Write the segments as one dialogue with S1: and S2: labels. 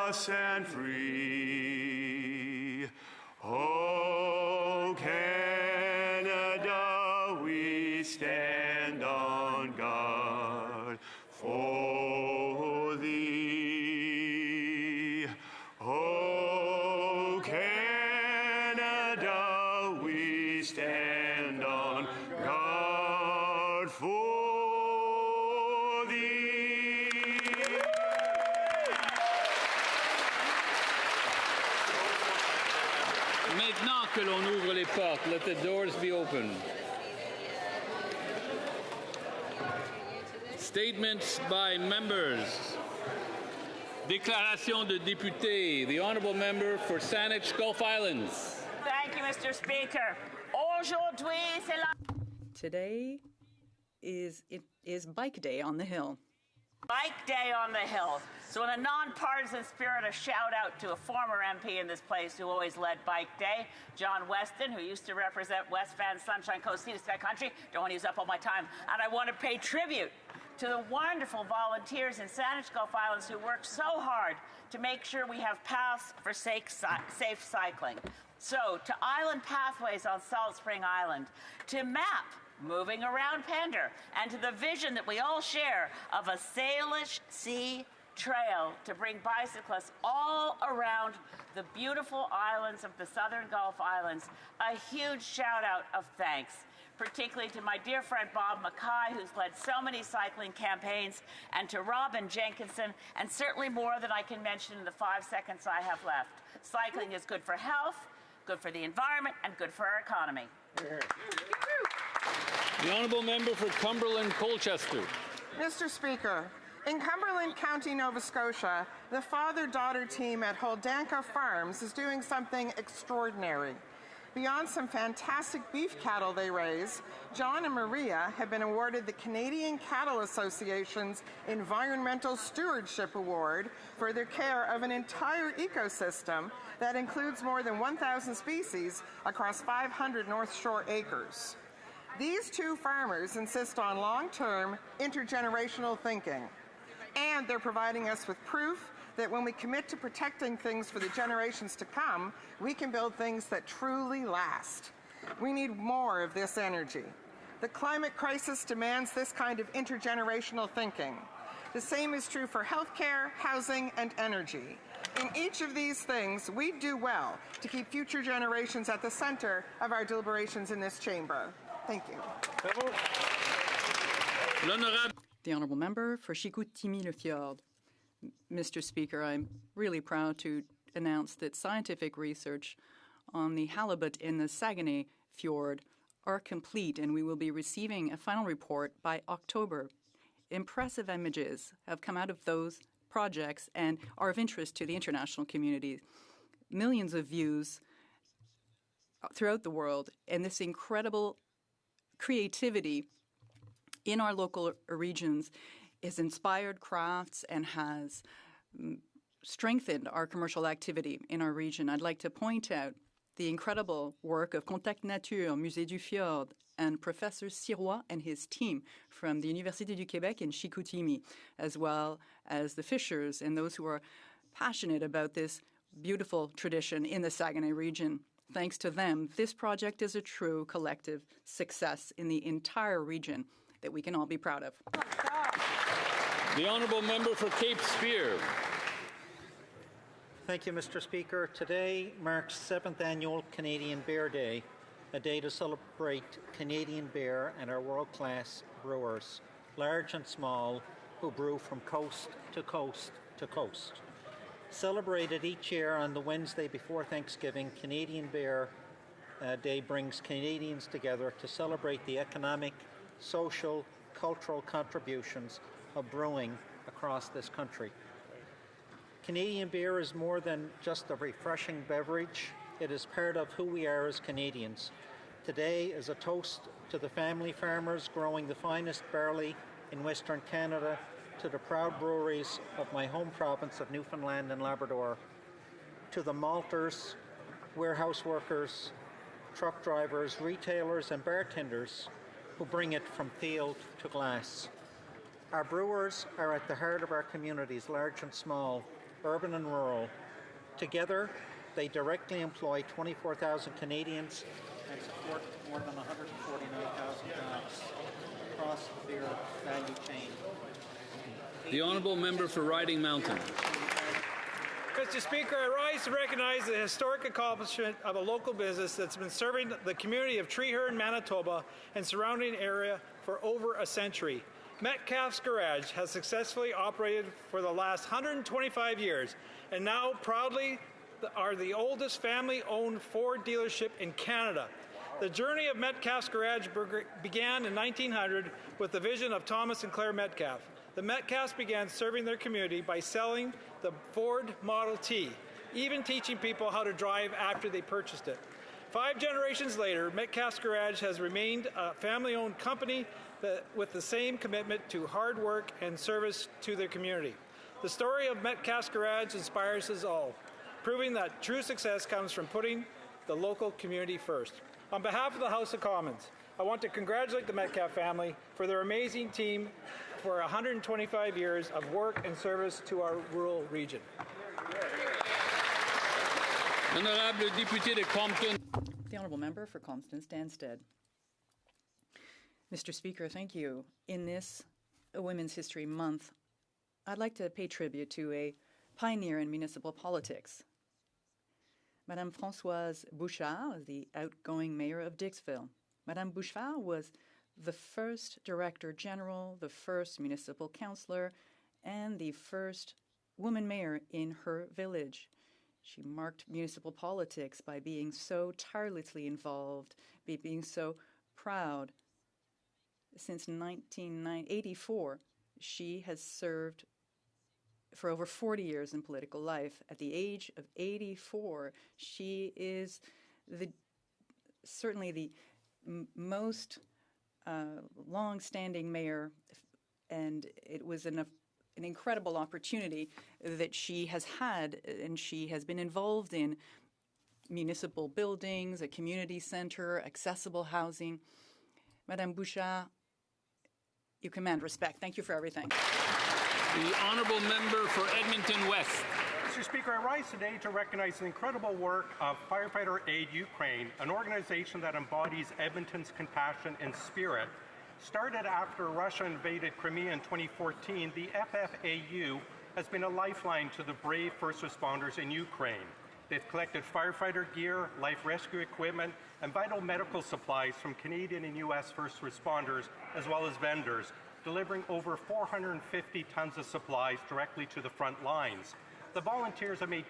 S1: just and free. Oh, Canada, we stand on guard for thee. Oh, Canada, we stand on guard for thee.
S2: Maintenant que l'on ouvre les portes, let the doors be open. Statements by members. Déclaration de député. The honourable member for Saanich Gulf Islands.
S3: Thank you, Mr. Speaker. Aujourd'hui, c'est la
S4: Today is Bike Day on the Hill.
S3: Bike Day on the Hill. So in a nonpartisan spirit, a shout out to a former MP in this place who always led Bike Day, John Weston, who used to represent West Van, Sunshine Coast, Sea to Sky Country. Don't want to use up all my time. And I want to pay tribute to the wonderful volunteers in Saanich Gulf Islands who work so hard to make sure we have paths for safe cycling. So to Island Pathways on Salt Spring Island, to MAP, moving around Pender, and to the vision that we all share of a Salish Sea Trail to bring bicyclists all around the beautiful islands of the Southern Gulf Islands, a huge shout out of thanks, particularly to my dear friend Bob Mackay, who's led so many cycling campaigns, and to Robin Jenkinson, and certainly more than I can mention in the 5 seconds I have left. Cycling is good for health, good for the environment, and good for our economy.
S2: The honourable member for Cumberland Colchester.
S5: Mr. Speaker, in Cumberland County, Nova Scotia, the father-daughter team at Holdanka Farms is doing something extraordinary. Beyond some fantastic beef cattle they raise, John and Maria have been awarded the Canadian Cattle Association's Environmental Stewardship Award for their care of an entire ecosystem that includes more than 1,000 species across 500 North Shore acres. These two farmers insist on long-term, intergenerational thinking, and they're providing us with proof that when we commit to protecting things for the generations to come, we can build things that truly last. We need more of this energy. The climate crisis demands this kind of intergenerational thinking. The same is true for healthcare, housing, and energy. In each of these things, we do well to keep future generations at the center of our deliberations in this chamber. Thank you.
S4: The honourable member for Chicoutimi-Le-Fjord. Mr. Speaker, I'm really proud to announce that scientific research on the halibut in the Saguenay Fjord are complete, and we will be receiving a final report by October. Impressive images have come out of those projects and are of interest to the international community. Millions of views throughout the world, and this incredible creativity in our local regions has inspired crafts and has strengthened our commercial activity in our region. I'd like to point out the incredible work of Contact Nature, Musée du Fjord, and Professor Sirois and his team from the Université du Québec in Chicoutimi, as well as the fishers and those who are passionate about this beautiful tradition in the Saguenay region. Thanks to them, this project is a true collective success in the entire region that we can all be proud of.
S2: The honourable member for Cape Spear.
S6: Thank you, Mr. Speaker. Today marks 7th Annual Canadian Beer Day, a day to celebrate Canadian beer and our world-class brewers, large and small, who brew from coast to coast to coast. Celebrated each year on the Wednesday before Thanksgiving, Canadian Beer Day brings Canadians together to celebrate the economic, social, cultural contributions of brewing across this country. Canadian beer is more than just a refreshing beverage. It is part of who we are as Canadians. Today is a toast to the family farmers growing the finest barley in Western Canada, to the proud breweries of my home province of Newfoundland and Labrador, to the malters, warehouse workers, truck drivers, retailers and bartenders who bring it from field to glass. Our brewers are at the heart of our communities, large and small, urban and rural. Together, they directly employ 24,000 Canadians and support more than 149,000 jobs across their value chain.
S2: The Honourable Member for Riding Mountain.
S7: Mr. Speaker, I rise to recognize the historic accomplishment of a local business that's been serving the community of Treeherne, Manitoba and surrounding area for over a century. Metcalfe's Garage has successfully operated for the last 125 years and now proudly are the oldest family-owned Ford dealership in Canada. The journey of Metcalfe's Garage began in 1900 with the vision of Thomas and Claire Metcalfe. The Metcalfes began serving their community by selling the Ford Model T, even teaching people how to drive after they purchased it. 5 generations later, Metcalfe's Garage has remained a family-owned company with the same commitment to hard work and service to their community. The story of Metcalfe's Garage inspires us all, proving that true success comes from putting the local community first. On behalf of the House of Commons, I want to congratulate the Metcalfe family for their amazing team for 125 years of work and service to our rural region.
S2: Honorable Député de Compton.
S4: The Honourable Member for Compton-Stanstead. Mr. Speaker, thank you. In this Women's History Month, I'd like to pay tribute to a pioneer in municipal politics. Madame Françoise Bouchard, the outgoing mayor of Dixville. Madame Bouchard was the first Director General, the first municipal councillor, and the first woman mayor in her village. She marked municipal politics by being so tirelessly involved, by being so proud. Since 1984, she has served for over 40 years in political life. At the age of 84, she is certainly the most long-standing mayor, and it was an incredible opportunity that she has had, and she has been involved in municipal buildings, a community center, accessible housing. Madame Bouchard, you command respect. Thank you for everything.
S2: The Honourable Member for Edmonton West.
S8: Mr. Speaker, I rise today to recognize the incredible work of Firefighter Aid Ukraine, an organization that embodies Edmonton's compassion and spirit. Started after Russia invaded Crimea in 2014, the FFAU has been a lifeline to the brave first responders in Ukraine. They've collected firefighter gear, life rescue equipment, and vital medical supplies from Canadian and U.S. first responders, as well as vendors, delivering over 450 tons of supplies directly to the front lines. The volunteers have made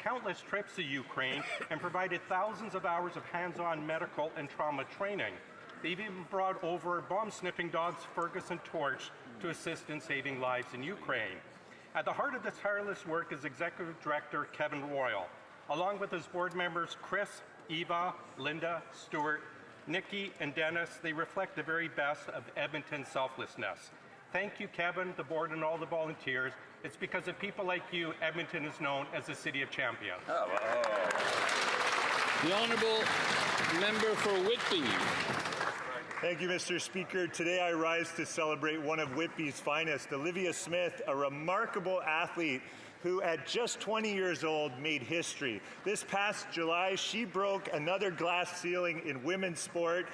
S8: countless trips to Ukraine and provided thousands of hours of hands-on medical and trauma training. They've even brought over bomb-sniffing dogs Fergus and Torch to assist in saving lives in Ukraine. At the heart of this tireless work is Executive Director Kevin Royal, along with his board members Chris, Eva, Linda, Stuart, Nikki, and Dennis. They reflect the very best of Edmonton's selflessness. Thank you, Kevin, the board, and all the volunteers. It's because of people like you, Edmonton is known as the City of Champions.
S2: Oh. The Honourable Member for Whitby.
S9: Thank you, Mr. Speaker. Today I rise to celebrate one of Whitby's finest, Olivia Smith, a remarkable athlete who at just 20 years old made history. This past July, she broke another glass ceiling in women's sport,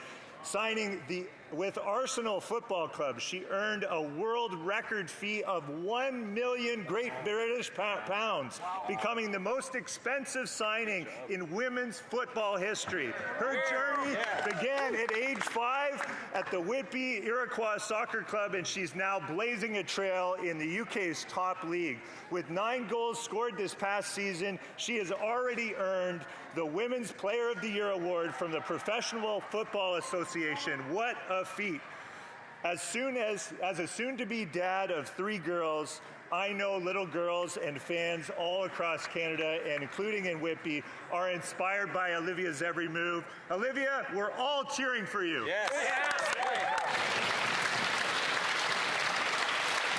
S9: signing with Arsenal Football Club. She earned a world record fee of 1 million Great British pounds, becoming the most expensive signing in women's football history. Her journey began at age 5 at the Whitby Iroquois Soccer Club, and she's now blazing a trail in the UK's top league. With 9 goals scored this past season, she has already earned the Women's Player of the Year award from the Professional Football Association. What a feat. As a soon-to-be dad of 3 girls, I know little girls and fans all across Canada, and including in Whitby, are inspired by Olivia's every move. Olivia, we're all cheering for you.
S2: Yes.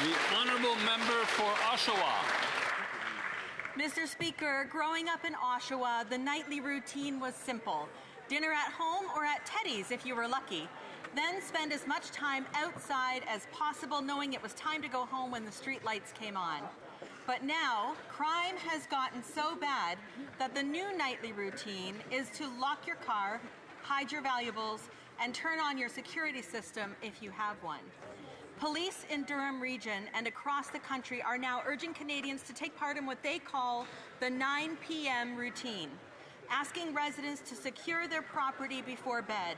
S2: The Honourable Member for Oshawa.
S10: Mr. Speaker, growing up in Oshawa, the nightly routine was simple. Dinner at home or at Teddy's if you were lucky. Then spend as much time outside as possible, knowing it was time to go home when the street lights came on. But now, crime has gotten so bad that the new nightly routine is to lock your car, hide your valuables, and turn on your security system if you have one. Police in Durham region and across the country are now urging Canadians to take part in what they call the 9 p.m. routine, asking residents to secure their property before bed.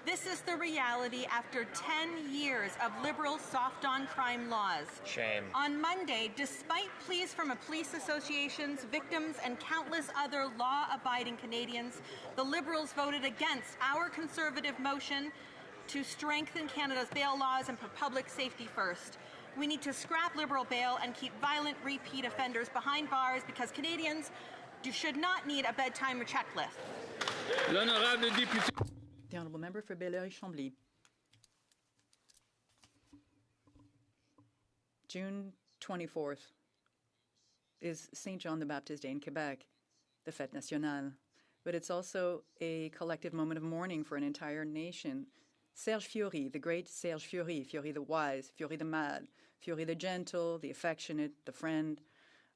S10: This is the reality after 10 years of Liberal soft-on-crime laws.
S11: Shame.
S10: On Monday, despite pleas from police associations, victims, and countless other law-abiding Canadians, the Liberals voted against our Conservative motion to strengthen Canada's bail laws and put public safety first. We need to scrap Liberal bail and keep violent repeat offenders behind bars because Canadians should not need a bedtime checklist.
S2: L'honorable député.
S4: The Honourable Member for Belleuil-Chambly. June 24th is St. John the Baptist Day in Quebec, the Fête Nationale. But it's also a collective moment of mourning for an entire nation. Serge Fiori, the great Serge Fiori, Fiori the wise, Fiori the mad, Fiori the gentle, the affectionate, the friend.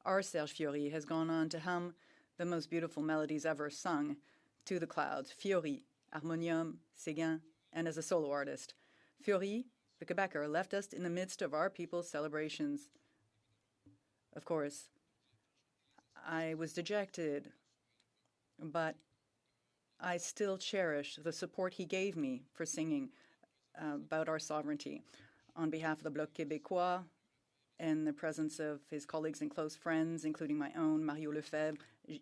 S4: Our Serge Fiori has gone on to hum the most beautiful melodies ever sung to the clouds. Fiori, harmonium, Séguin, and as a solo artist. Fiori, the Quebecer, left us in the midst of our people's celebrations. Of course, I was dejected, but I still cherish the support he gave me for singing about our sovereignty. On behalf of the Bloc Québécois and the presence of his colleagues and close friends, including my own, Mario Lefebvre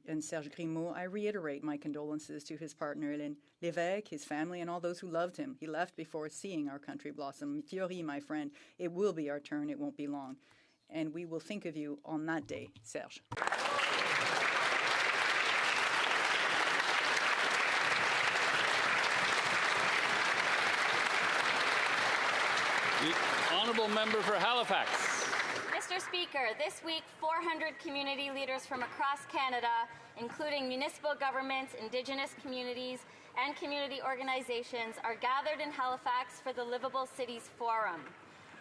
S4: and Serge Grimaud, I reiterate my condolences to his partner, Hélène Lévesque, his family, and all those who loved him. He left before seeing our country blossom. Fiori, my friend, it will be our turn. It won't be long. And we will think of you on that day, Serge.
S2: The honourable member for Halifax.
S12: Mr. Speaker, this week 400 community leaders from across Canada, including municipal governments, Indigenous communities, and community organizations, are gathered in Halifax for the Livable Cities Forum.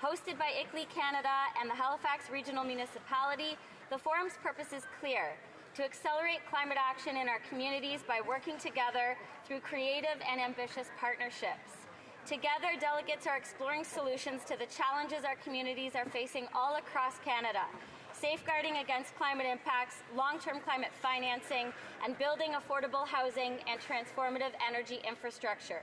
S12: Hosted by ICLEI Canada and the Halifax Regional Municipality, the forum's purpose is clear: to accelerate climate action in our communities by working together through creative and ambitious partnerships. Together, delegates are exploring solutions to the challenges our communities are facing all across Canada, safeguarding against climate impacts, long-term climate financing, and building affordable housing and transformative energy infrastructure.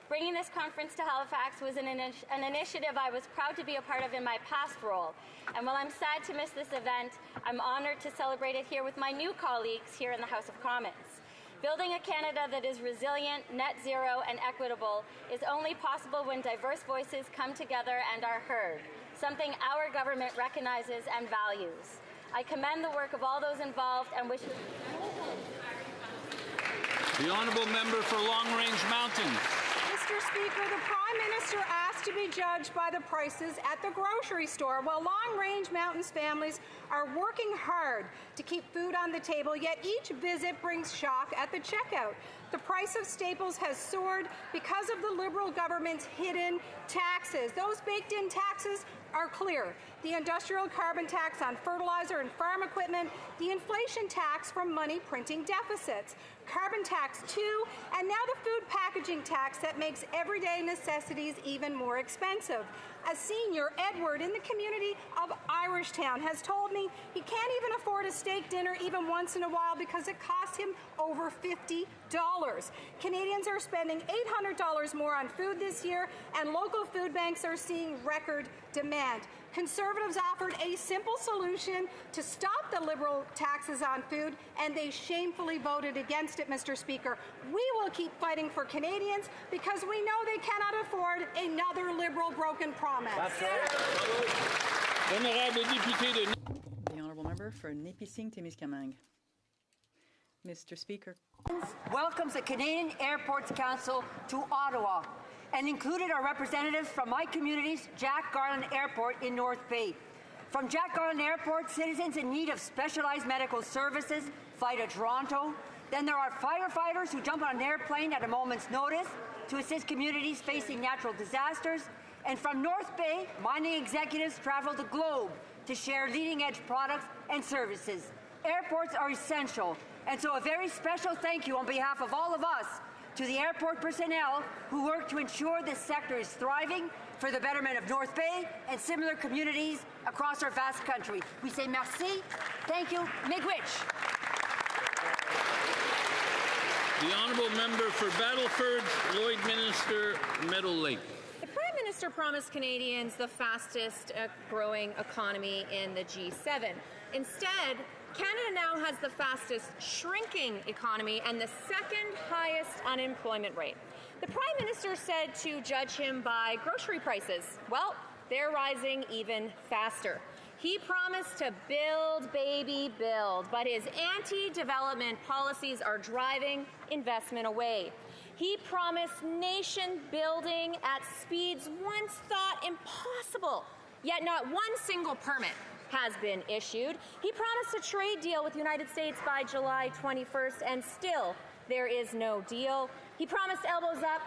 S12: Bringing this conference to Halifax was an initiative I was proud to be a part of in my past role. And while I'm sad to miss this event, I'm honored to celebrate it here with my new colleagues here in the House of Commons. Building a Canada that is resilient, net zero, and equitable is only possible when diverse voices come together and are heard, something our government recognizes and values. I commend the work of all those involved and wish you...
S2: The honourable member for Long Range Mountains.
S13: Mr. Speaker, the Prime Minister asked to be judged by the prices at the grocery store, while Long Range Mountains families are working hard to keep food on the table, yet each visit brings shock at the checkout. The price of staples has soared because of the Liberal government's hidden taxes. Those baked-in taxes are clear: the industrial carbon tax on fertilizer and farm equipment, the inflation tax from money printing deficits, carbon tax 2, and now the food packaging tax that makes everyday necessities even more expensive. A senior, Edward, in the community of Irishtown, has told me he can't even afford a steak dinner even once in a while because it costs him over $50. Canadians are spending $800 more on food this year, and local food banks are seeing record demand. Conservatives offered a simple solution to stop the Liberal taxes on food, and they shamefully voted against it, Mr. Speaker. We will keep fighting for Canadians because we know they cannot afford another Liberal broken promise.
S2: That's right.
S4: The honourable member for Nipissing-Témiscamingue. Mr. Speaker.
S14: Welcomes the Canadian Airports Council to Ottawa, and included are representatives from my community's Jack Garland Airport in North Bay. From Jack Garland Airport, citizens in need of specialized medical services fly to Toronto. Then there are firefighters who jump on an airplane at a moment's notice to assist communities facing natural disasters. And from North Bay, mining executives travel the globe to share leading-edge products and services. Airports are essential, and so a very special thank you on behalf of all of us to the airport personnel who work to ensure this sector is thriving for the betterment of North Bay and similar communities across our vast country. We say merci, thank you, miigwech.
S2: The honourable member for Battleford, Lloydminster, Meadow Lake.
S11: The Prime Minister promised Canadians the fastest growing economy in the G7. Instead, Canada now has the fastest shrinking economy and the second highest unemployment rate. The Prime Minister said to judge him by grocery prices. Well, they're rising even faster. He promised to build, baby, build, but his anti-development policies are driving investment away. He promised nation building at speeds once thought impossible, yet not one single permit has been issued. He promised a trade deal with the United States by July 21st, and still there is no deal. He promised elbows up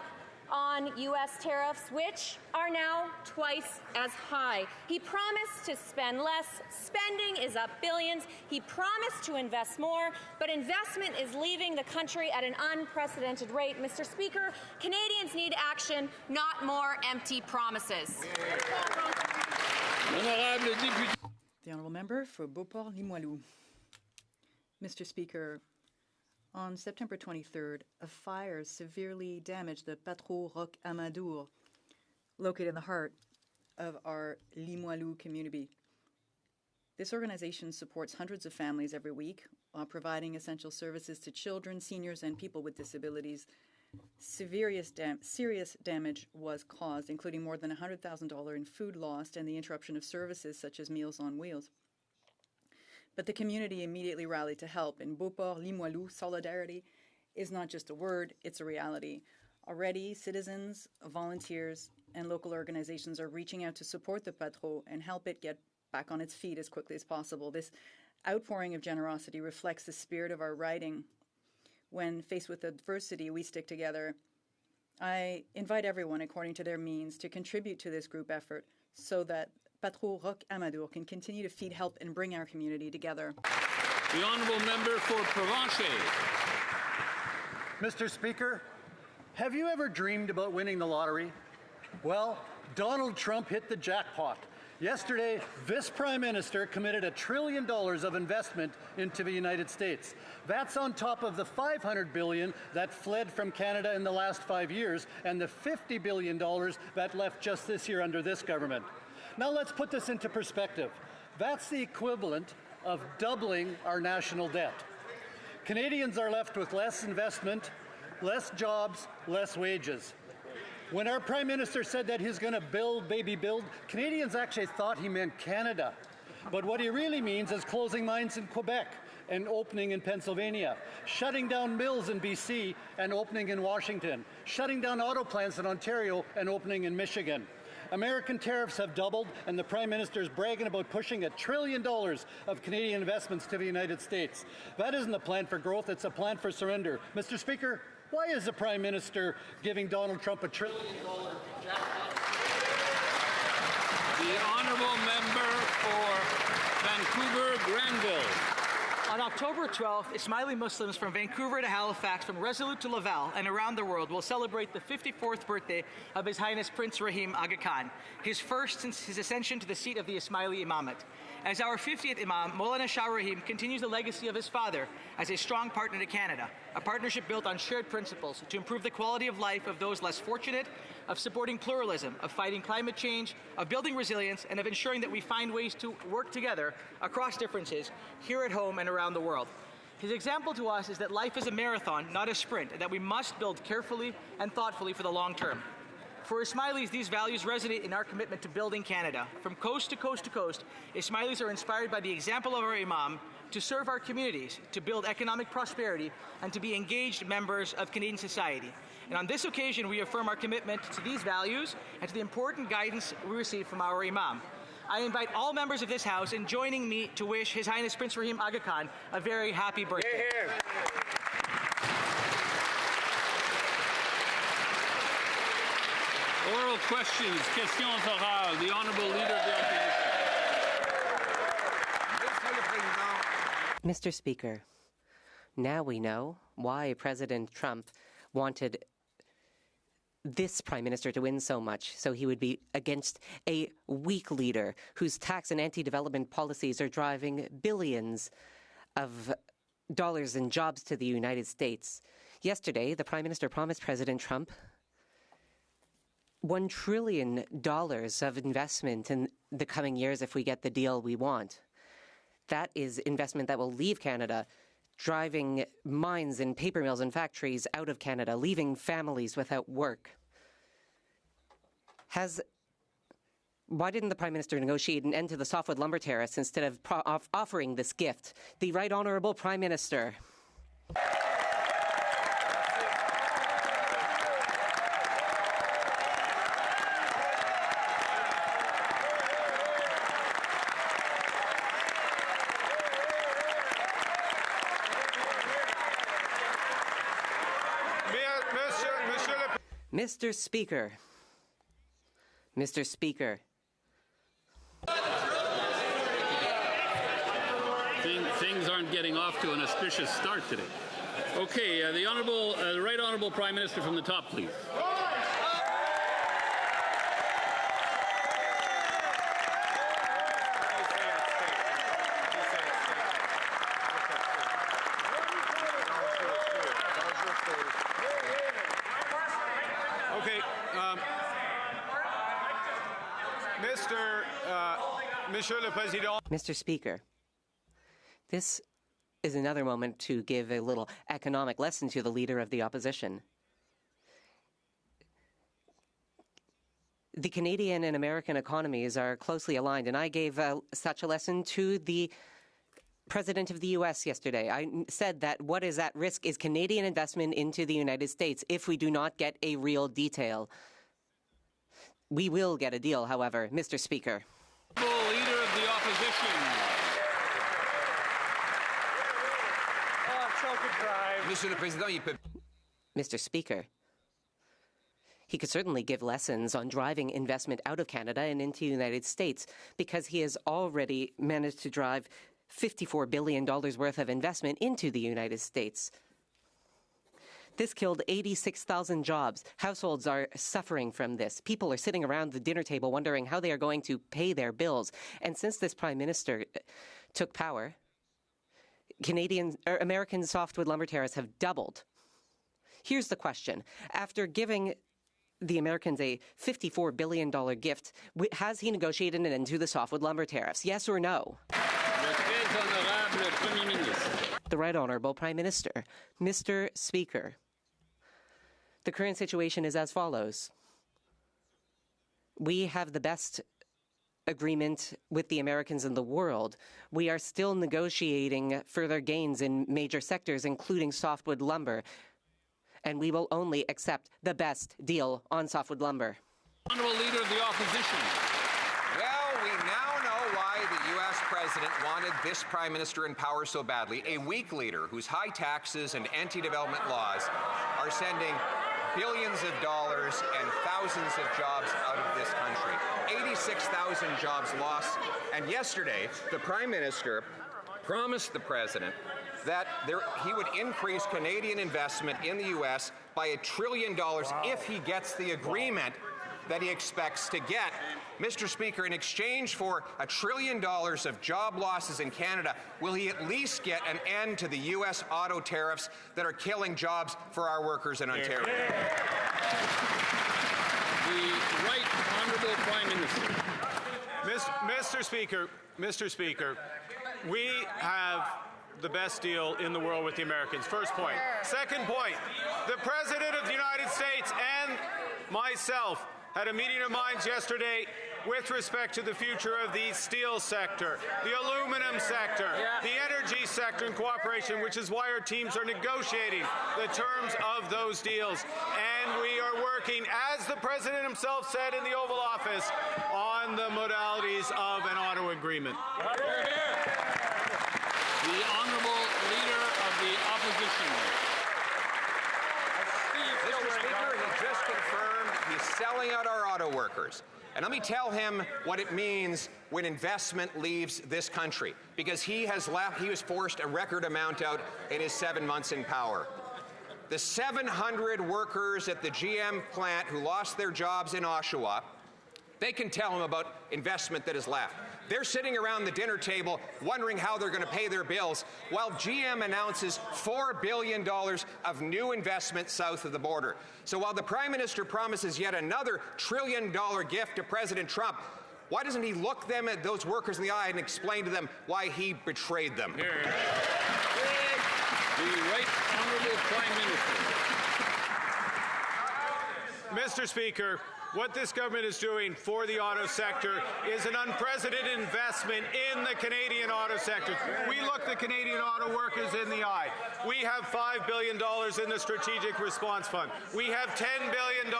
S11: on U.S. tariffs, which are now twice as high. He promised to spend less. Spending is up billions. He promised to invest more, but investment is leaving the country at an unprecedented rate. Mr. Speaker, Canadians need action, not more empty promises.
S4: The honourable member for Beauport-Limoilou. Mr. Speaker, on September 23rd, a fire severely damaged the Patro Roc Amadour, located in the heart of our Limoilou community. This organization supports hundreds of families every week while providing essential services to children, seniors, and people with disabilities. Serious damage was caused, including more than $100,000 in food lost and the interruption of services such as Meals on Wheels. But the community immediately rallied to help. In Beauport-Limoilou, solidarity is not just a word, it's a reality. Already, citizens, volunteers, and local organizations are reaching out to support the Patro and help it get back on its feet as quickly as possible. This outpouring of generosity reflects the spirit of our riding. When faced with adversity, we stick together. I invite everyone, according to their means, to contribute to this group effort so that Patro Roc Amadour can continue to feed, help, and bring our community together.
S2: The honourable member for Provencher.
S15: Mr. Speaker, have you ever dreamed about winning the lottery? Well, Donald Trump hit the jackpot. Yesterday, this Prime Minister committed $1 trillion of investment into the United States. That's on top of the $500 billion that fled from Canada in the last 5 years and the $50 billion that left just this year under this government. Now let's put this into perspective. That's the equivalent of doubling our national debt. Canadians are left with less investment, less jobs, less wages. When our Prime Minister said that he's going to build, baby, build, Canadians actually thought he meant Canada. But what he really means is closing mines in Quebec and opening in Pennsylvania, shutting down mills in BC and opening in Washington, shutting down auto plants in Ontario and opening in Michigan. American tariffs have doubled, and the Prime Minister is bragging about pushing $1 trillion of Canadian investments to the United States. That isn't a plan for growth, it's a plan for surrender. Mr. Speaker, why is the Prime Minister giving Donald Trump $1 trillion jackpot?
S2: The honourable member for Vancouver Granville.
S16: On October 12th, Ismaili Muslims from Vancouver to Halifax, from Resolute to Laval, and around the world will celebrate the 54th birthday of His Highness Prince Rahim Aga Khan, his first since his ascension to the seat of the Ismaili Imamate. As our 50th Imam, Maulana Shah Rahim continues the legacy of his father as a strong partner to Canada, a partnership built on shared principles to improve the quality of life of those less fortunate, of supporting pluralism, of fighting climate change, of building resilience, and of ensuring that we find ways to work together across differences here at home and around the world. His example to us is that life is a marathon, not a sprint, and that we must build carefully and thoughtfully for the long term. For Ismailis, these values resonate in our commitment to building Canada. From coast to coast to coast, Ismailis are inspired by the example of our Imam to serve our communities, to build economic prosperity, and to be engaged members of Canadian society. And on this occasion, we affirm our commitment to these values and to the important guidance we receive from our Imam. I invite all members of this House in joining me to wish His Highness Prince Rahim Aga Khan a very happy birthday.
S2: Hear, hear. Oral questions, questions orales. The Honourable Leader of the Opposition.
S17: Mr. Speaker, now we know why President Trump wanted this Prime Minister to win so much, so he would be against a weak leader whose tax and anti-development policies are driving billions of dollars in jobs to the United States. Yesterday, the Prime Minister promised President Trump $1 trillion of investment in the coming years if we get the deal we want. That is investment that will leave Canada, driving mines and paper mills and factories out of Canada, leaving families without work. Why didn't the Prime Minister negotiate an end to the softwood lumber tariffs instead of offering this gift? The Right Honourable Prime Minister. Mr. Speaker. Mr. Speaker.
S2: Things aren't getting off to an auspicious start today. Okay, the Right Honourable Prime Minister from the top, please.
S17: Mr. Speaker, this is another moment to give a little economic lesson to the Leader of the Opposition. The Canadian and American economies are closely aligned, and I gave such a lesson to the President of the U.S. yesterday. I said that what is at risk is Canadian investment into the United States if we do not get a real detail. We will get a deal, however, Mr. Speaker.
S2: Leader of the Opposition.
S17: Mr. Speaker, he could certainly give lessons on driving investment out of Canada and into the United States, because he has already managed to drive $54 billion worth of investment into the United States. This killed 86,000 jobs. Households are suffering from this. People are sitting around the dinner table wondering how they are going to pay their bills. And since this Prime Minister took power, American softwood lumber tariffs have doubled. Here's the question. After giving the Americans a $54 billion gift, has he negotiated an end to the softwood lumber tariffs? Yes or no? The Right Honourable Prime Minister. Mr. Speaker, the current situation is as follows. We have the best agreement with the Americans in the world. We are still negotiating further gains in major sectors, including softwood lumber, and we will only accept the best deal on softwood lumber.
S2: Honourable Leader of the Opposition.
S18: Well, we now know why the U.S. President wanted this Prime Minister in power so badly, a weak leader whose high taxes and anti-development laws are sending billions of dollars and thousands of jobs out of this country. 86,000 jobs lost. And yesterday, the Prime Minister promised the President that he would increase Canadian investment in the U.S. by $1 trillion if he gets the agreement that he expects to get. Mr. Speaker, in exchange for $1 trillion of job losses in Canada, will he at least get an end to the U.S. auto tariffs that are killing jobs for our workers in Ontario?
S2: The Right Honourable Prime Minister.
S1: Mr. Speaker, we have the best deal in the world with the Americans. First point. Second point, the President of the United States and myself had a meeting of minds yesterday with respect to the future of the steel sector, the aluminum sector, the energy sector in cooperation, which is why our teams are negotiating the terms of those deals. And we are working, as the President himself said in the Oval Office, on the modalities of an auto agreement.
S2: The Honourable Leader of the Opposition.
S18: Mr. Speaker, he just confirmed he's selling out our auto workers. And let me tell him what it means when investment leaves this country, because he was forced a record amount out in his 7 months in power. The 700 workers at the GM plant who lost their jobs in Oshawa, they can tell him about investment that is left. They're sitting around the dinner table wondering how they're going to pay their bills while GM announces $4 billion of new investment south of the border. So while the Prime Minister promises yet another $1 trillion gift to President Trump, why doesn't he look them at those workers in the eye and explain to them why he betrayed them?
S2: The Right Honourable Prime Minister.
S1: Mr. Speaker, what this government is doing for the auto sector is an unprecedented investment in the Canadian auto sector. We look the Canadian auto workers in the eye. We have $5 billion in the Strategic Response Fund. We have $10 billion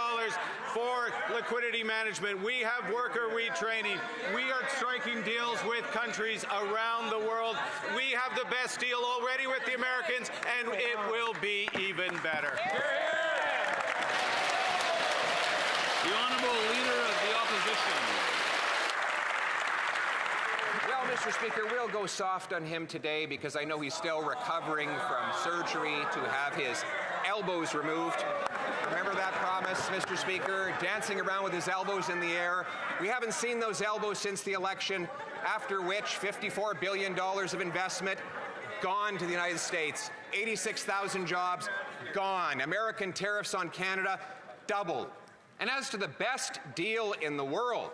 S1: for liquidity management. We have worker retraining. We are striking deals with countries around the world. We have the best deal already with the Americans, and it will be even better.
S2: The Honourable Leader of the Opposition.
S18: Well, Mr. Speaker, we'll go soft on him today because I know he's still recovering from surgery to have his elbows removed. Remember that promise, Mr. Speaker? Dancing around with his elbows in the air. We haven't seen those elbows since the election, after which $54 billion of investment gone to the United States. 86,000 jobs gone. American tariffs on Canada doubled. And as to the best deal in the world,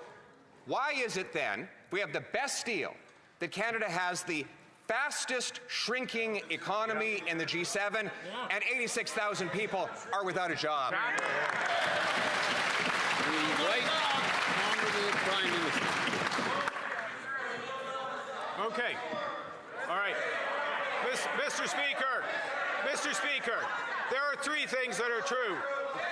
S18: why is it then, if we have the best deal, that Canada has the fastest shrinking economy in the G7 and 86,000 people are without a job?
S2: The Right Honourable Prime Minister.
S1: Okay. All right. Mr. Speaker, there are three things that are true.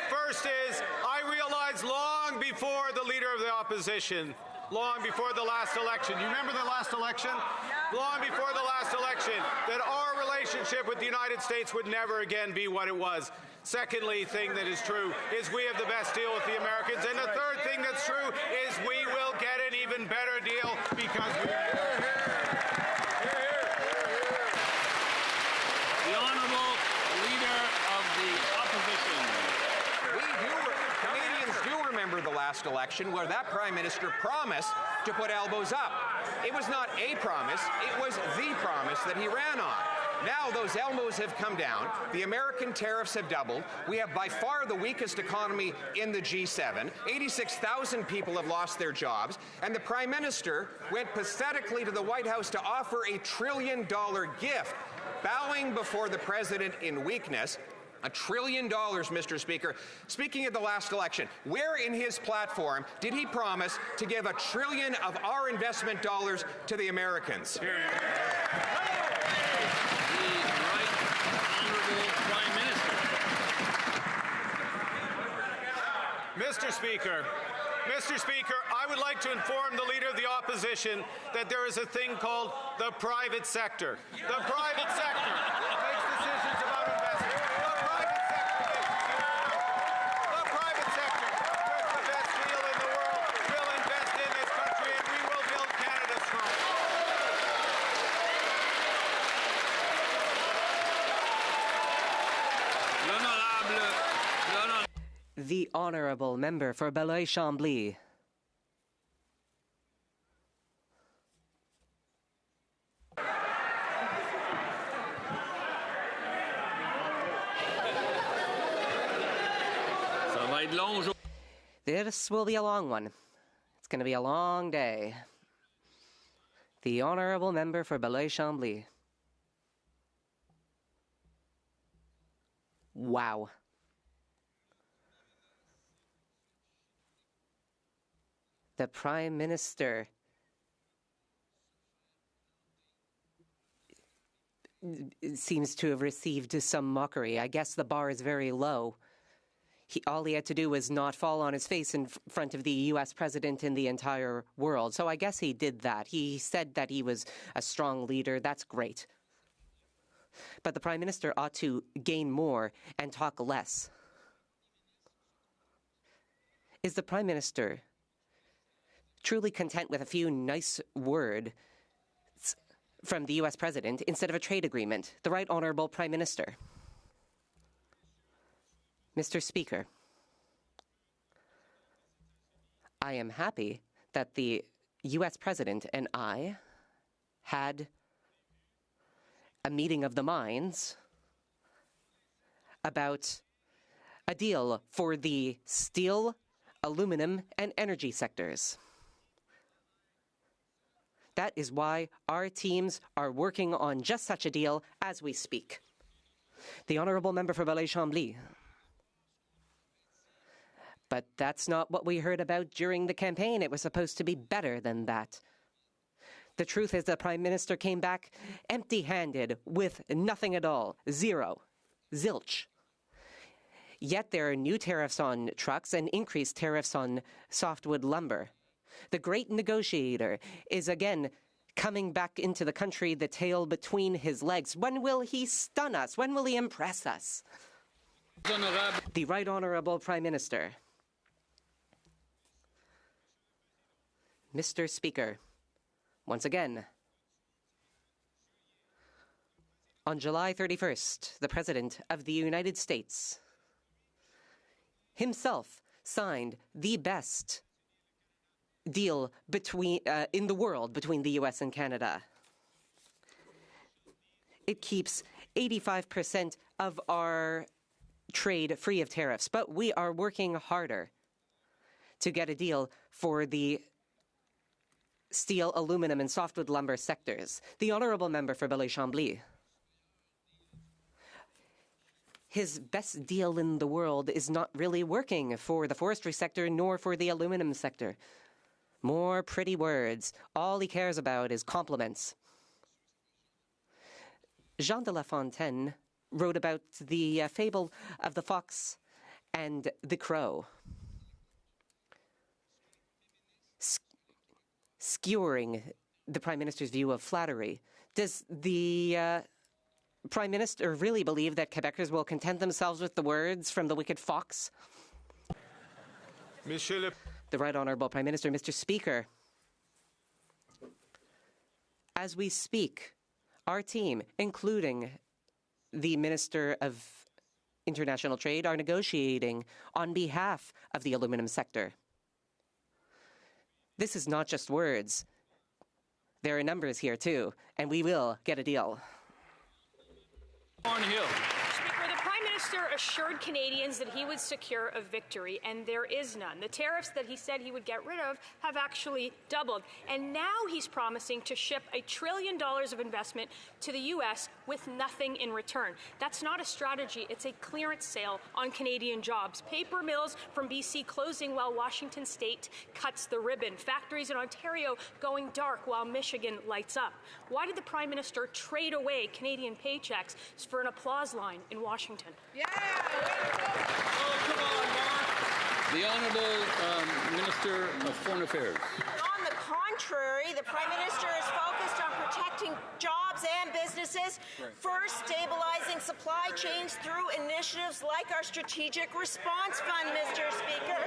S1: First is, I realized long before the Leader of the Opposition, long before the last election, you remember the last election? Long before the last election, that our relationship with the United States would never again be what it was. Secondly, thing that is true is we have the best deal with the Americans. And the third thing that's true is we will get an even better deal because we...
S2: The Honourable Leader of the Opposition.
S18: Canadians do remember the last election where that Prime Minister promised to put elbows up. It was not a promise, it was the promise that he ran on. Now those elbows have come down, the American tariffs have doubled, we have by far the weakest economy in the G7, 86,000 people have lost their jobs, and the Prime Minister went pathetically to the White House to offer a $1 trillion gift, bowing before the President in weakness. $1 trillion, Mr. Speaker. Speaking of the last election, where in his platform did he promise to give $1 trillion of our investment dollars to the Americans?
S2: The Right Honourable Prime Minister.
S1: Mr. Speaker, I would like to inform the Leader of the Opposition that there is a thing called the private sector. The private sector makes decisions about investment. The private sector, with the best deal in the world, will invest in this country and we will build Canada strong.
S17: The Honourable Member for Belleuil-Chambly. This will be a long one. It's going to be a long day. The Honourable Member for Belleuil-Chambly. Wow. The Prime Minister seems to have received some mockery. I guess the bar is very low. All he had to do was not fall on his face in front of the U.S. president in the entire world. So I guess he did that. He said that he was a strong leader. That's great. But the Prime Minister ought to gain more and talk less. Is the Prime Minister truly content with a few nice words from the U.S. President instead of a trade agreement. The Right Honourable Prime Minister. Mr. Speaker, I am happy that the U.S. President and I had a meeting of the minds about a deal for the steel, aluminum, and energy sectors. That is why our teams are working on just such a deal as we speak. The Honourable Member for Belleuil-Chambly. But that's not what we heard about during the campaign. It was supposed to be better than that. The truth is the Prime Minister came back empty-handed with nothing at all. Zero. Zilch. Yet there are new tariffs on trucks and increased tariffs on softwood lumber. The great negotiator is again coming back into the country, the tail between his legs. When will he stun us? When will he impress us? The Right Honourable Prime Minister. Mr. Speaker, once again, on July 31st, the President of the United States himself signed the best deal in the world between the U.S. and Canada. It keeps 85% of our trade free of tariffs, but we are working harder to get a deal for the steel, aluminum, and softwood lumber sectors. The Honourable Member for Belleuil-Chambly. His best deal in the world is not really working for the forestry sector nor for the aluminum sector. More pretty words. All he cares about is compliments. Jean de La Fontaine wrote about the fable of the fox and the crow. Skewering the Prime Minister's view of flattery. Does the Prime Minister really believe that Quebecers will content themselves with the words from the wicked fox? The Right Honourable Prime Minister. Mr. Speaker, as we speak, our team, including the Minister of International Trade, are negotiating on behalf of the aluminum sector. This is not just words. There are numbers here, too, and we will get a deal.
S19: Speaker, the Prime Minister assured Canadians that he would secure a victory, and there is none. The tariffs that he said he would get rid of have actually doubled, and now he's promising to ship $1 trillion of investment to the U.S. with nothing in return. That's not a strategy. It's a clearance sale on Canadian jobs. Paper mills from BC closing while Washington State cuts the ribbon. Factories in Ontario going dark while Michigan lights up. Why did the Prime Minister trade away Canadian paychecks for an applause line in Washington?
S2: The Honourable Minister of Foreign Affairs.
S20: On the contrary, the Prime Minister is focused on protecting jobs and businesses, first stabilizing supply chains through initiatives like our Strategic Response Fund, Mr. Speaker,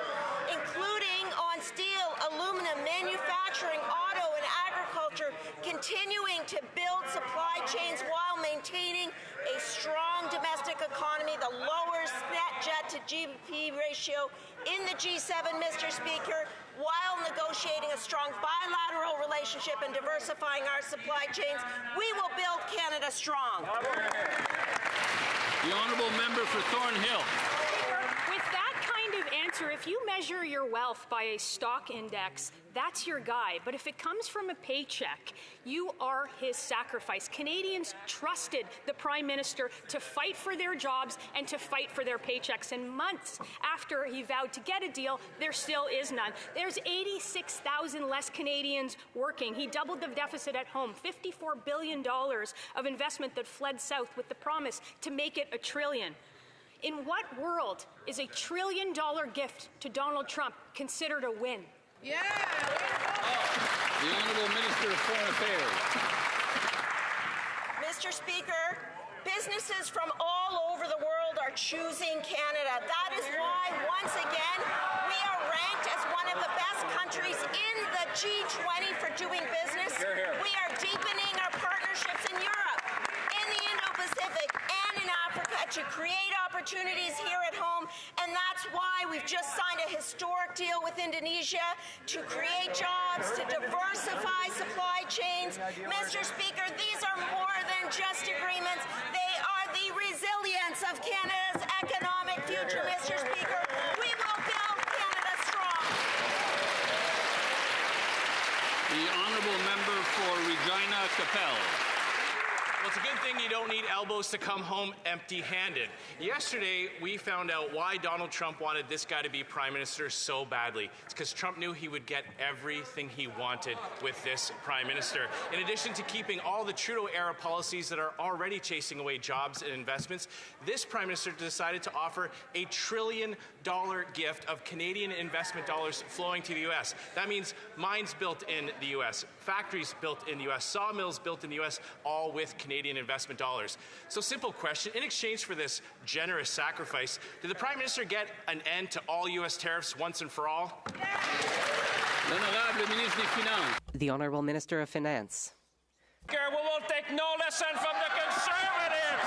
S20: including on steel, aluminum, manufacturing, auto, and agriculture, continuing to build supply chains while maintaining a strong domestic economy, the lowest net debt to GDP ratio in the G7, Mr. Speaker, while negotiating a strong bilateral relationship and diversifying our supply chains. We will build Canada strong.
S2: The Honourable Member for Thornhill.
S19: With that kind of answer, if you measure your wealth by a stock index, that's your guy. But if it comes from a paycheck, you are his sacrifice. Canadians trusted the Prime Minister to fight for their jobs and to fight for their paychecks. And months after he vowed to get a deal, there still is none. There's 86,000 less Canadians working. He doubled the deficit at home, $54 billion of investment that fled south with the promise to make it $1 trillion. In what world is a $1 trillion gift to Donald Trump considered a win?
S2: The Honourable Minister of Foreign Affairs.
S20: Mr. Speaker, businesses from all over the world are are choosing Canada. That is why, once again, we are ranked as one of the best countries in the G20 for doing business. We are deepening our partnerships in Europe, in the Indo-Pacific, and in Africa to create opportunities here at home. And that's why we've just signed a historic deal with Indonesia to create jobs, to diversify supply chains. Mr. Speaker, these are more than just agreements. They are the resilience of Canada's economic future, Mr. Speaker. We will build Canada strong.
S2: The honourable member for Regina Capel.
S21: Well, it's a good thing you don't need elbows to come home empty-handed. Yesterday, we found out why Donald Trump wanted this guy to be Prime Minister so badly. It's because Trump knew he would get everything he wanted with this Prime Minister. In addition to keeping all the Trudeau-era policies that are already chasing away jobs and investments, this Prime Minister decided to offer a $1 trillion gift of Canadian investment dollars flowing to the U.S. That means mines built in the U.S., factories built in the U.S., sawmills built in the U.S., all with Canadian investment dollars. So simple question, in exchange for this generous sacrifice, did the Prime Minister get an end to all U.S. tariffs once and for all?
S17: The Honourable Minister of Finance.
S22: We will take no lesson from the Conservatives.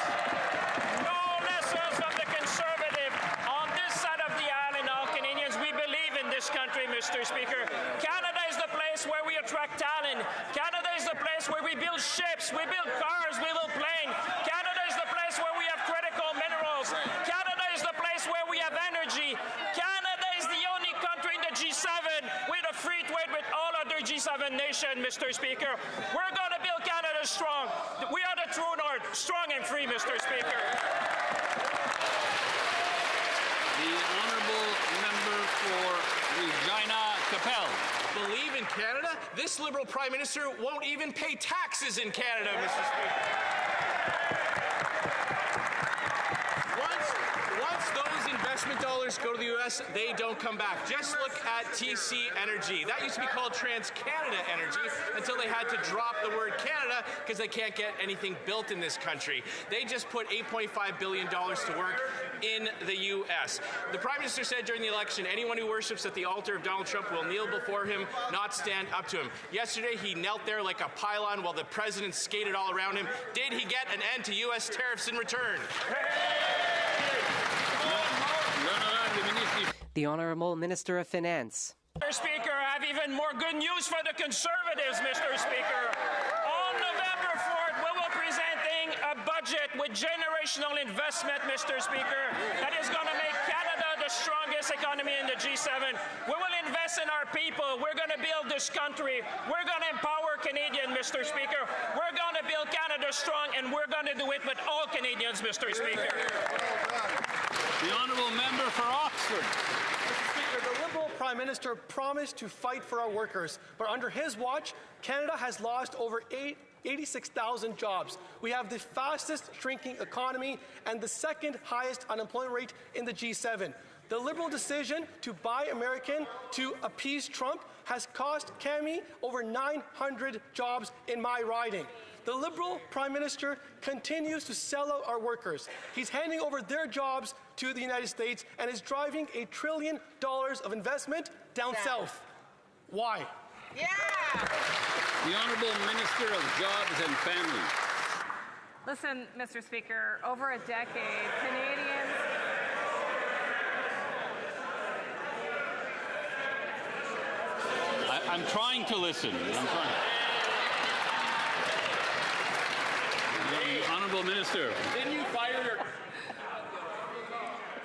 S22: No lessons from the Conservatives. On this side of the aisle, and all Canadians, we believe in this country, Mr. Speaker. Canada is the place where we attract talent. Canada is the place where we build ships, we build cars, we build planes. Canada is the place where we have critical minerals. Canada is the place where we have energy. Canada is the only country in the G7 with a free trade with all other G7 nations, Mr. Speaker. We're going to build Canada strong. We are the true north, strong and free, Mr. Speaker.
S2: The honourable member for Regina Capel.
S21: Believe in Canada? This Liberal Prime Minister won't even pay taxes in Canada, Mr. Speaker. Once those investment dollars go to the U.S., they don't come back. Just look at TC Energy. That used to be called TransCanada Energy until they had to drop the word Canada because they can't get anything built in this country. They just put $8.5 billion to work in the U.S. The Prime Minister said during the election, anyone who worships at the altar of Donald Trump will kneel before him, not stand up to him. Yesterday, he knelt there like a pylon while the President skated all around him. Did he get an end to U.S. tariffs in return?
S17: The Honourable Minister of Finance.
S22: Mr. Speaker, I have even more good news for the Conservatives, Mr. Speaker. On November 4th, we will be presenting a budget with generational investment, Mr. Speaker, that is going to make Canada the strongest economy in the G7. We will invest in our people. We're going to build this country. We're going to empower Canadians, Mr. Speaker. We're going to build Canada strong, and we're going to do it with all Canadians, Mr. Speaker.
S2: The honourable member for Oxford.
S23: Mr. Speaker, the Liberal Prime Minister promised to fight for our workers, but under his watch, Canada has lost over 86,000 jobs. We have the fastest shrinking economy and the second highest unemployment rate in the G7. The Liberal decision to buy American to appease Trump has cost Cami over 900 jobs in my riding. The Liberal Prime Minister continues to sell out our workers. He's handing over their jobs to the United States and is driving $1 trillion of investment down south. Why?
S20: Yeah!
S2: The Honourable Minister of Jobs and Families.
S24: Listen, Mr. Speaker, over a decade, Canadians...
S2: I'm trying to listen. The Honourable Minister.
S21: Didn't you fire your...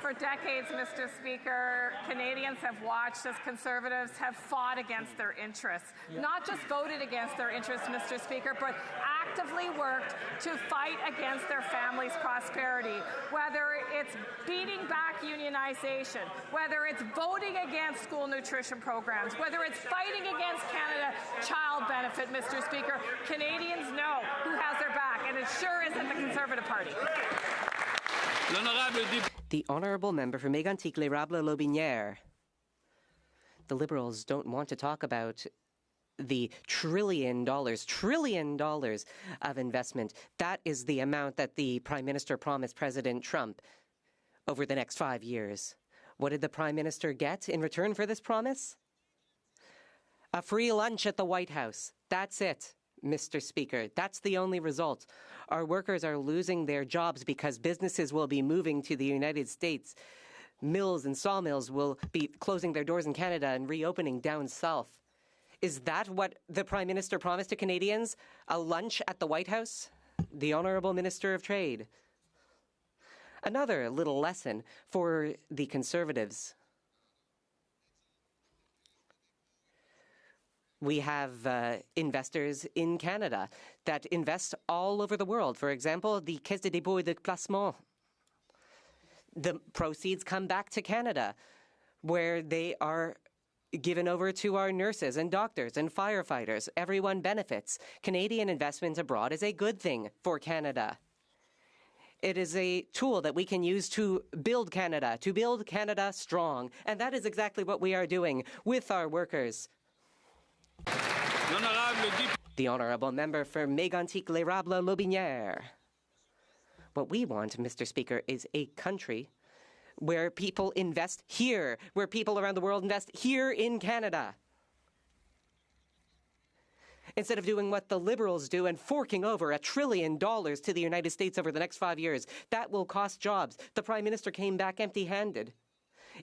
S24: For decades, Mr. Speaker, Canadians have watched as Conservatives have fought against their interests. Not just voted against their interests, Mr. Speaker, but actively worked to fight against their families' prosperity. Whether it's beating back unionization, whether it's voting against school nutrition programs, whether it's fighting against Canada Child Benefit, Mr. Speaker, Canadians know who has their back, and it sure isn't the Conservative Party.
S17: The Honourable Member for Mégantic-l'Érable-Lotbinière. The Liberals don't want to talk about the $1 trillion of investment. That is the amount that the Prime Minister promised President Trump. over the next 5 years. What did the Prime Minister get in return for this promise? A free lunch at the White House. That's it, Mr. Speaker. That's the only result. Our workers are losing their jobs because businesses will be moving to the United States. Mills and sawmills will be closing their doors in Canada and reopening down south. Is that what the Prime Minister promised to Canadians? A lunch at the White House? The Honourable Minister of Trade. Another little lesson for the Conservatives. We have investors in Canada that invest all over the world. For example, the Caisse de dépôt et de placement. The proceeds come back to Canada, where they are given over to our nurses and doctors and firefighters. Everyone benefits. Canadian investment abroad is a good thing for Canada. It is a tool that we can use to build Canada strong. And that is exactly what we are doing with our workers. The Honourable Member for Mégantic-l'Érable-Lotbinière. What we want, Mr. Speaker, is a country where people invest here, where people around the world invest here in Canada. Instead of doing what the Liberals do and forking over $1 trillion to the United States over the next 5 years, that will cost jobs. The Prime Minister came back empty-handed.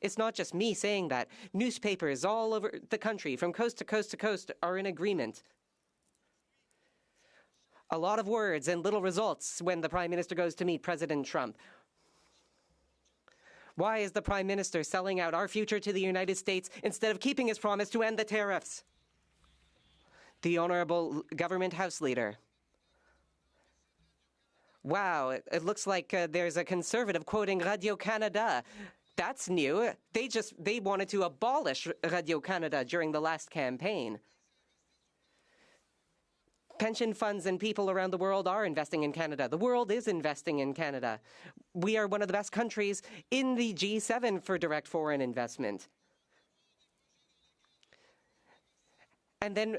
S17: It's not just me saying that. Newspapers all over the country, from coast to coast to coast, are in agreement. A lot of words and little results when the Prime Minister goes to meet President Trump. Why is the Prime Minister selling out our future to the United States instead of keeping his promise to end the tariffs? The Honourable Government House Leader. Wow, it looks like there's a Conservative quoting Radio-Canada. That's new. They wanted to abolish Radio-Canada during the last campaign. Pension funds and people around the world are investing in Canada. The world is investing in Canada. We are one of the best countries in the G7 for direct foreign investment. And then,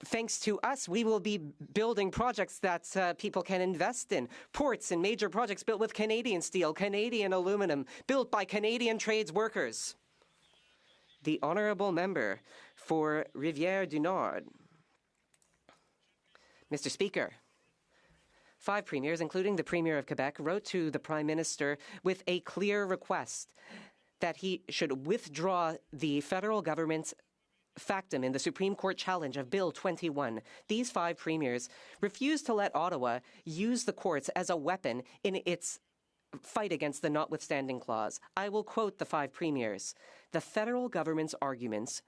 S17: thanks to us, we will be building projects that people can invest in. Ports and major projects built with Canadian steel, Canadian aluminum, built by Canadian trades workers. The Honourable Member for Rivière-du-Nord. Mr. Speaker, 5 premiers, including the Premier of Quebec, wrote to the Prime Minister with a clear request that he should withdraw the federal government's factum in the Supreme Court challenge of Bill 21. These 5 premiers refused to let Ottawa use the courts as a weapon in its fight against the notwithstanding clause. I will quote the 5 premiers. The federal government's arguments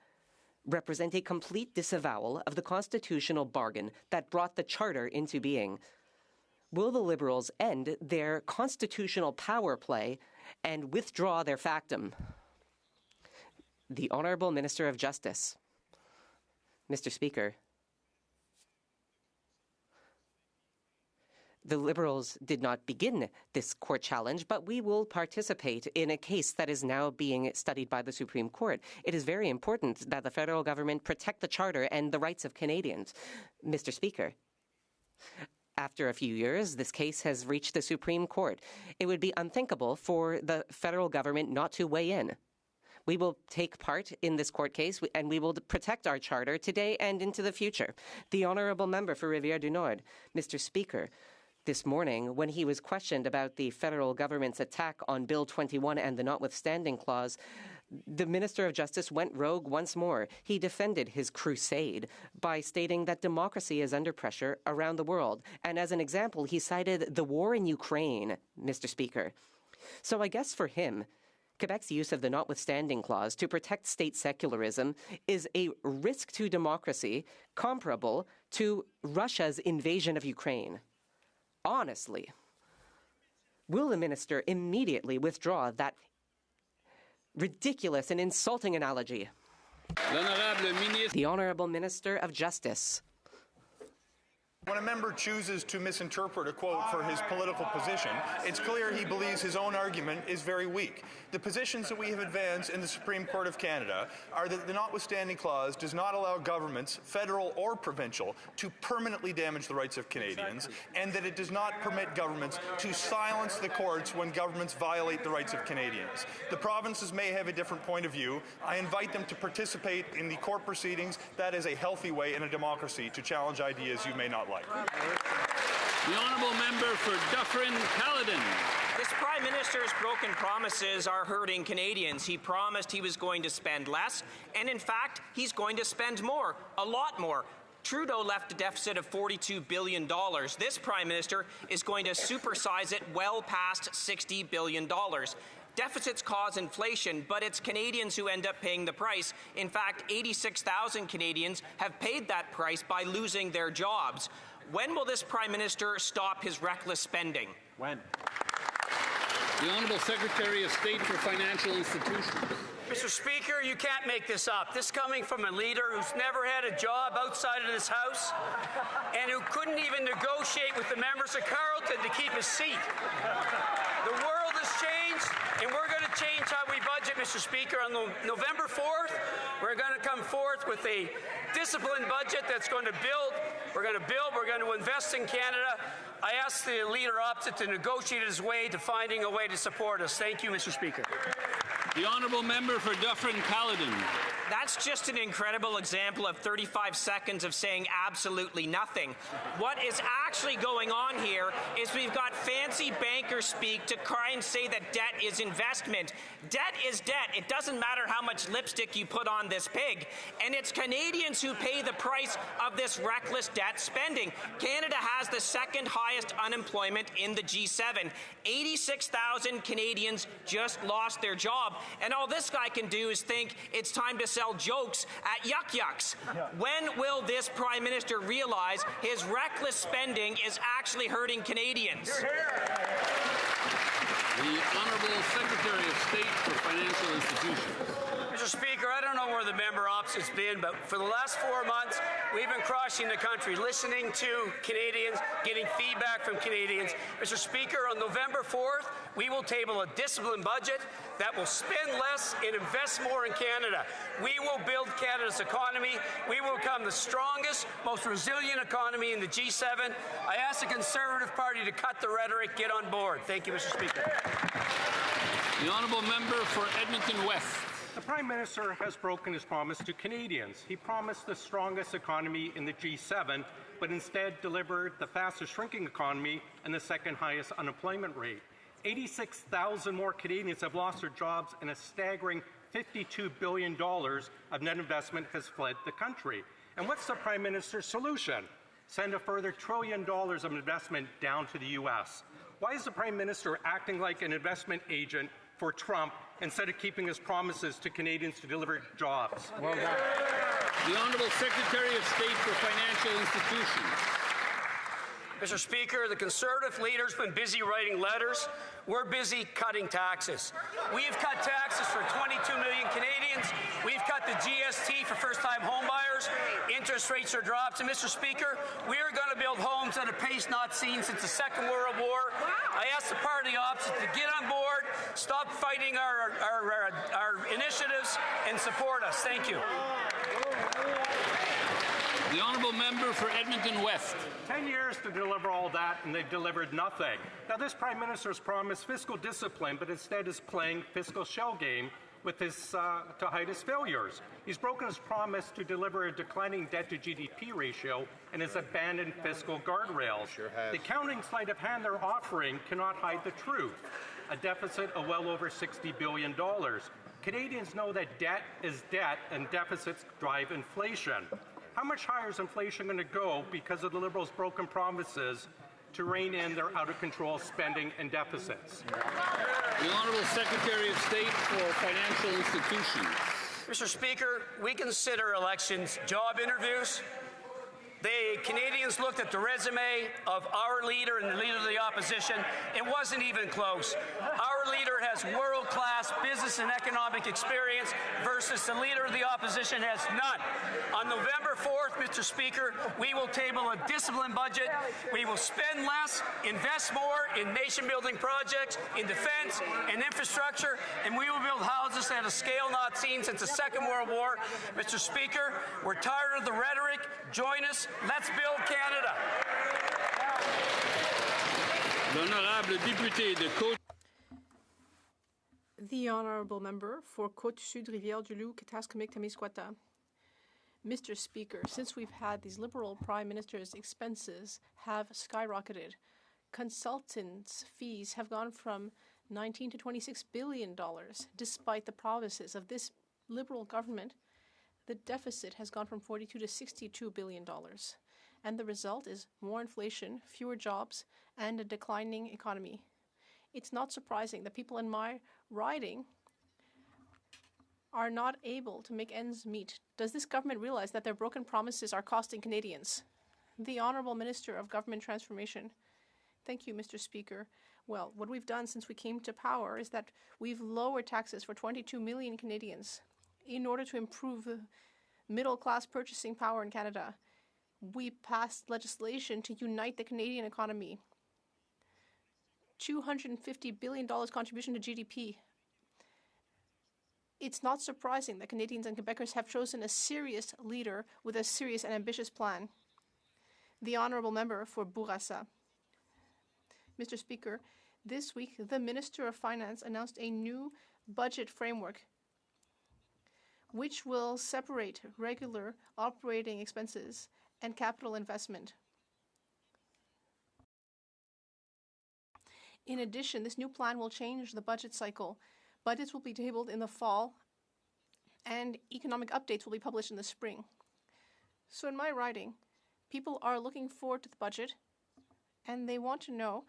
S17: represent a complete disavowal of the constitutional bargain that brought the Charter into being. Will the Liberals end their constitutional power play and withdraw their factum? The Honourable Minister of Justice. Mr. Speaker, the Liberals did not begin this court challenge, but we will participate in a case that is now being studied by the Supreme Court. It is very important that the federal government protect the Charter and the rights of Canadians. Mr. Speaker, after a few years, this case has reached the Supreme Court. It would be unthinkable for the federal government not to weigh in. We will take part in this court case, and we will protect our Charter today and into the future. The Honourable Member for Rivière-du-Nord. Mr. Speaker, this morning, when he was questioned about the federal government's attack on Bill 21 and the notwithstanding clause, the Minister of Justice went rogue once more. He defended his crusade by stating that democracy is under pressure around the world. And as an example, he cited the war in Ukraine, Mr. Speaker. So I guess for him, Quebec's use of the notwithstanding clause to protect state secularism is a risk to democracy comparable to Russia's invasion of Ukraine. Honestly, will the minister immediately withdraw that ridiculous and insulting analogy? The Honourable Minister of Justice.
S3: When a member chooses to misinterpret a quote for his political position, it's clear he believes his own argument is very weak. The positions that we have advanced in the Supreme Court of Canada are that the notwithstanding clause does not allow governments, federal or provincial, to permanently damage the rights of Canadians, and that it does not permit governments to silence the courts when governments violate the rights of Canadians. The provinces may have a different point of view. I invite them to participate in the court proceedings. That is a healthy way in a democracy to challenge ideas you may not like.
S2: The honourable member for Dufferin-Caledon.
S5: This Prime Minister's broken promises are hurting Canadians. He promised he was going to spend less, and in fact, he's going to spend more, a lot more. Trudeau left a deficit of $42 billion. This Prime Minister is going to supersize it well past $60 billion. Deficits cause inflation, but it's Canadians who end up paying the price. In fact, 86,000 Canadians have paid that price by losing their jobs. When will this Prime Minister stop his reckless spending?
S2: When? The Honourable Secretary of State for Financial Institutions.
S6: Mr. Speaker, you can't make this up. This coming from a leader who's never had a job outside of this House and who couldn't even negotiate with the members of Carleton to keep his seat. The world has changed, and we're going to change how we budget, Mr. Speaker. On November 4th, we're going to come forth with a disciplined budget that's going to build. We're going to invest in Canada. I ask the leader opposite to negotiate his way to finding a way to support us. Thank you, Mr. Speaker.
S2: The honourable member for Dufferin-Caledon.
S5: That's just an incredible example of 35 seconds of saying absolutely nothing. What is actually going on here is we've got fancy bankers speak to try and say that debt is investment. Debt is debt. It doesn't matter how much lipstick you put on this pig. And it's Canadians who pay the price of this reckless debt spending. Canada has the second highest unemployment in the G7. 86,000 Canadians just lost their job. And all this guy can do is think it's time to sell jokes at Yuck Yucks. When will this Prime Minister realize his reckless spending is actually hurting Canadians?
S2: The Honourable Secretary of State for Financial Institutions.
S6: Mr. Speaker, I don't know where the member opposite's been, but for the last 4 months, we've been crossing the country, listening to Canadians, getting feedback from Canadians. Mr. Speaker, on November 4th, we will table a disciplined budget that will spend less and invest more in Canada. We will build Canada's economy. We will become the strongest, most resilient economy in the G7. I ask the Conservative Party to cut the rhetoric, get on board. Thank you, Mr. Speaker.
S2: The honourable member for Edmonton West.
S8: The Prime Minister has broken his promise to Canadians. He promised the strongest economy in the G7, but instead delivered the fastest shrinking economy and the second highest unemployment rate. 86,000 more Canadians have lost their jobs, and a staggering $52 billion of net investment has fled the country. And what's the Prime Minister's solution? Send a further $1 trillion of investment down to the U.S. Why is the Prime Minister acting like an investment agent for Trump instead of keeping his promises to Canadians to deliver jobs?
S2: Well done. The Honourable Secretary of State for Financial Institutions.
S6: Mr. Speaker, the Conservative leader's been busy writing letters. We're busy cutting taxes. We've cut taxes for 22 million Canadians. We've cut the GST for first-time homebuyers. Interest rates are dropped. And, Mr. Speaker, we are going to build homes at a pace not seen since the Second World War. I ask the party opposite to get on board, stop fighting our initiatives, and support us. Thank you.
S2: The honourable member for Edmonton West.
S8: 10 years to deliver all that, and they've delivered nothing. Now, this Prime Minister's promised fiscal discipline, but instead is playing fiscal shell game with his to hide his failures. He's broken his promise to deliver a declining debt-to-GDP ratio and has abandoned fiscal guardrails. The accounting sleight of hand they're offering cannot hide the truth. A deficit of well over $60 billion. Canadians know that debt is debt and deficits drive inflation. How much higher is inflation going to go because of the Liberals' broken promises to rein in their out-of-control spending and deficits?
S2: The Honourable Secretary of State for Financial Institutions.
S6: Mr. Speaker, we consider elections job interviews. Canadians looked at the resume of our leader and the leader of the opposition. It wasn't even close. Our leader has world-class business and economic experience versus the leader of the opposition has none. On November 4th, Mr. Speaker, we will table a disciplined budget. We will spend less, invest more in nation-building projects, in defense and infrastructure, and we will build houses at a scale not seen since the Second World War. Mr. Speaker, we're tired of the rhetoric. Join us. Let's build Canada.
S2: L'honorable député de Côte.
S7: The honourable member for Côte-Sud, Rivière-du-Loup, Kataskamik-Témiscouata. Mr. Speaker, since we've had these Liberal Prime Minister's expenses have skyrocketed, consultants' fees have gone from $19 to $26 billion. Despite the promises of this Liberal government, the deficit has gone from $42 to $62 billion. And the result is more inflation, fewer jobs, and a declining economy. It's not surprising that people in my riding are not able to make ends meet. Does this government realize that their broken promises are costing Canadians? The Honourable Minister of Government Transformation. Thank you, Mr. Speaker. Well, what we've done since we came to power is that we've lowered taxes for 22 million Canadians in order to improve middle-class purchasing power in Canada. We passed legislation to unite the Canadian economy. $250 billion contribution to GDP. It's not surprising that Canadians and Quebecers have chosen a serious leader with a serious and ambitious plan. The Honourable Member for Bourassa. Mr. Speaker, this week the Minister of Finance announced a new budget framework which will separate regular operating expenses and capital investment. In addition, this new plan will change the budget cycle. Budgets will be tabled in the fall, and economic updates will be published in the spring. So in my riding, people are looking forward to the budget, and they want to know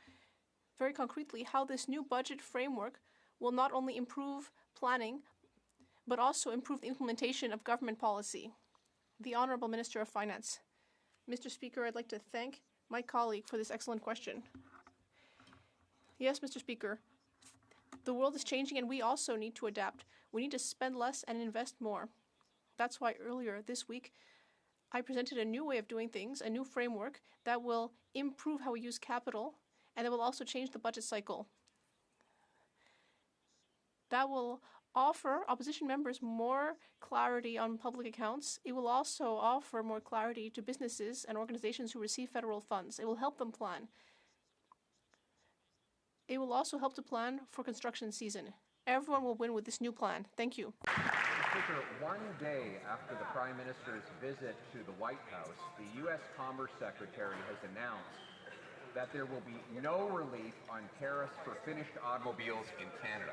S7: very concretely how this new budget framework will not only improve planning, but also improve the implementation of government policy. The Honourable Minister of Finance. Mr. Speaker, I'd like to thank my colleague for this excellent question. Yes, Mr. Speaker, the world is changing and we also need to adapt. We need to spend less and invest more. That's why earlier this week, I presented a new way of doing things, a new framework that will improve how we use capital and that will also change the budget cycle. That will offer opposition members more clarity on public accounts. It will also offer more clarity to businesses and organizations who receive federal funds. It will help them plan. It will also help to plan for construction season. Everyone will win with this new plan. Thank you.
S18: Speaker, one day after the Prime Minister's visit to the White House, the U.S. Commerce Secretary has announced that there will be no relief on tariffs for finished automobiles in Canada.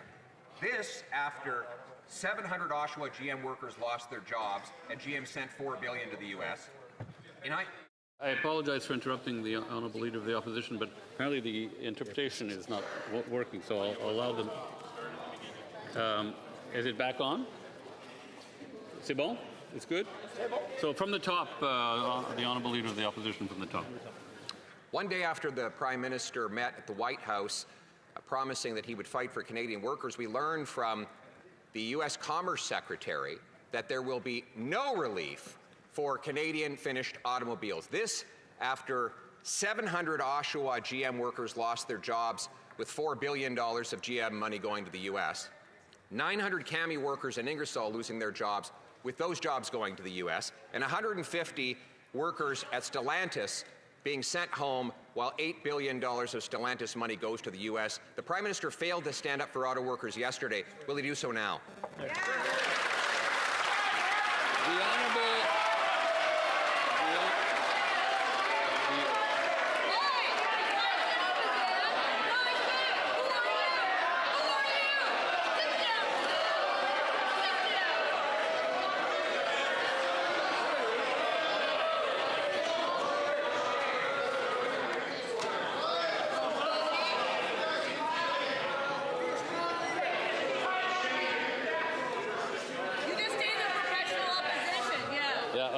S18: This after 700 Oshawa GM workers lost their jobs and GM sent $4 billion to the U.S.
S2: I apologize for interrupting the Honourable Leader of the Opposition, but apparently the interpretation is not working, so I'll allow them. Is it back on? C'est bon? It's good? So from the top, the Honourable Leader of the Opposition from the top.
S18: One day after the Prime Minister met at the White House, promising that he would fight for Canadian workers, we learned from the U.S. Commerce Secretary that there will be no relief for Canadian finished automobiles. This after 700 Oshawa GM workers lost their jobs with $4 billion of GM money going to the U.S. 900 CAMI workers in Ingersoll losing their jobs with those jobs going to the U.S. and 150 workers at Stellantis being sent home while $8 billion of Stellantis money goes to the U.S. The Prime Minister failed to stand up for auto workers yesterday. Will he do so now?
S2: The Honourable...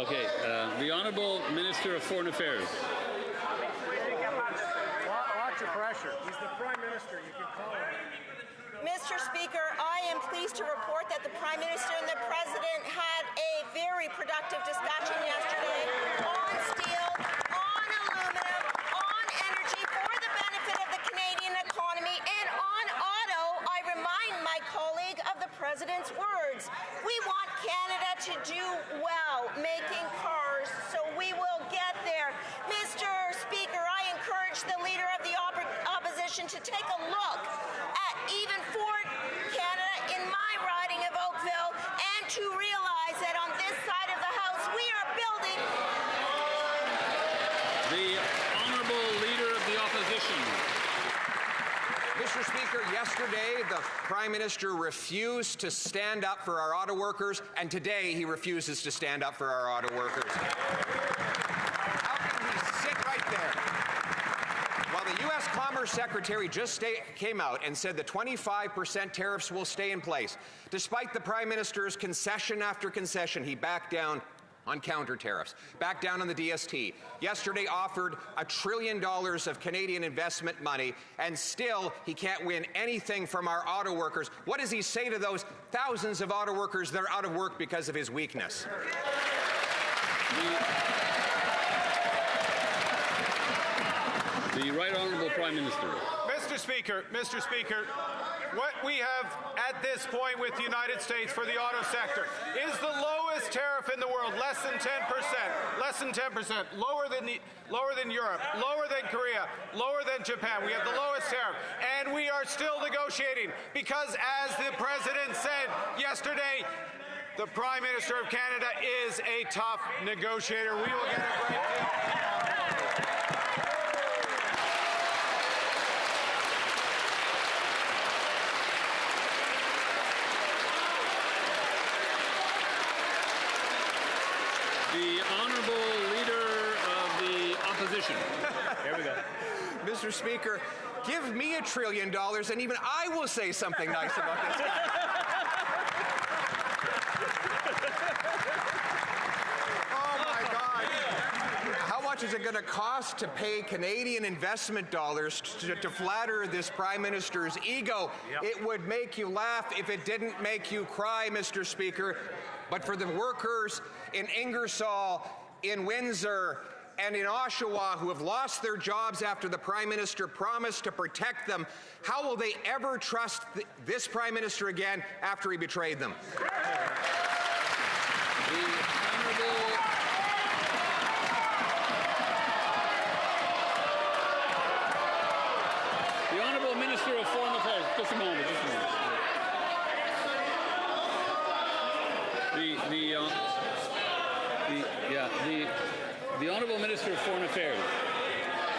S2: Okay, the Honourable Minister of Foreign Affairs.
S23: Watch your pressure. He's the Prime Minister. You can call him.
S20: Mr. Speaker, I am pleased to report that the Prime Minister and the President had a very productive discussion yesterday on steel, on aluminum, on energy for the benefit of the Canadian economy, and on auto. I remind my colleague of the President's words. We want Canada to do well making cars, so we will get there. Mr. Speaker, I encourage the Leader of the Opposition to take a look at even Ford Canada in my riding of Oakville and to realize that on this side of the House we are building.
S2: The Honourable Leader of the Opposition.
S18: Mr. Speaker, yesterday the Prime Minister refused to stand up for our auto workers, and today he refuses to stand up for our auto workers. How can he sit right there? Well, the U.S. Commerce Secretary just came out and said the 25% tariffs will stay in place. Despite the Prime Minister's concession after concession, he backed down on counter tariffs, backed down on the DST. Yesterday offered $1 trillion of Canadian investment money, and still he can't win anything from our auto workers. What does he say to those thousands of auto workers that are out of work because of his weakness?
S2: The Right Honourable Prime Minister.
S1: Mr. Speaker, what we have at this point with the United States for the auto sector is the lowest tariff in the world, less than 10%, lower than Europe, lower than Korea, lower than Japan. We have the lowest tariff, and we are still negotiating because, as the President said yesterday, the Prime Minister of Canada is a tough negotiator. We will get a great deal.
S2: The Honourable Leader of the Opposition.
S18: There we go. Mr. Speaker, give me $1 trillion and even I will say something nice about this guy. Oh my God. How much is it going to cost to pay Canadian investment dollars to flatter this Prime Minister's ego? Yep. It would make you laugh if it didn't make you cry, Mr. Speaker. But for the workers in Ingersoll, in Windsor, and in Oshawa who have lost their jobs after the Prime Minister promised to protect them, how will they ever trust this Prime Minister again after he betrayed them?
S2: The Honourable Minister of Foreign Affairs. Just a moment. The Honourable Minister of Foreign Affairs.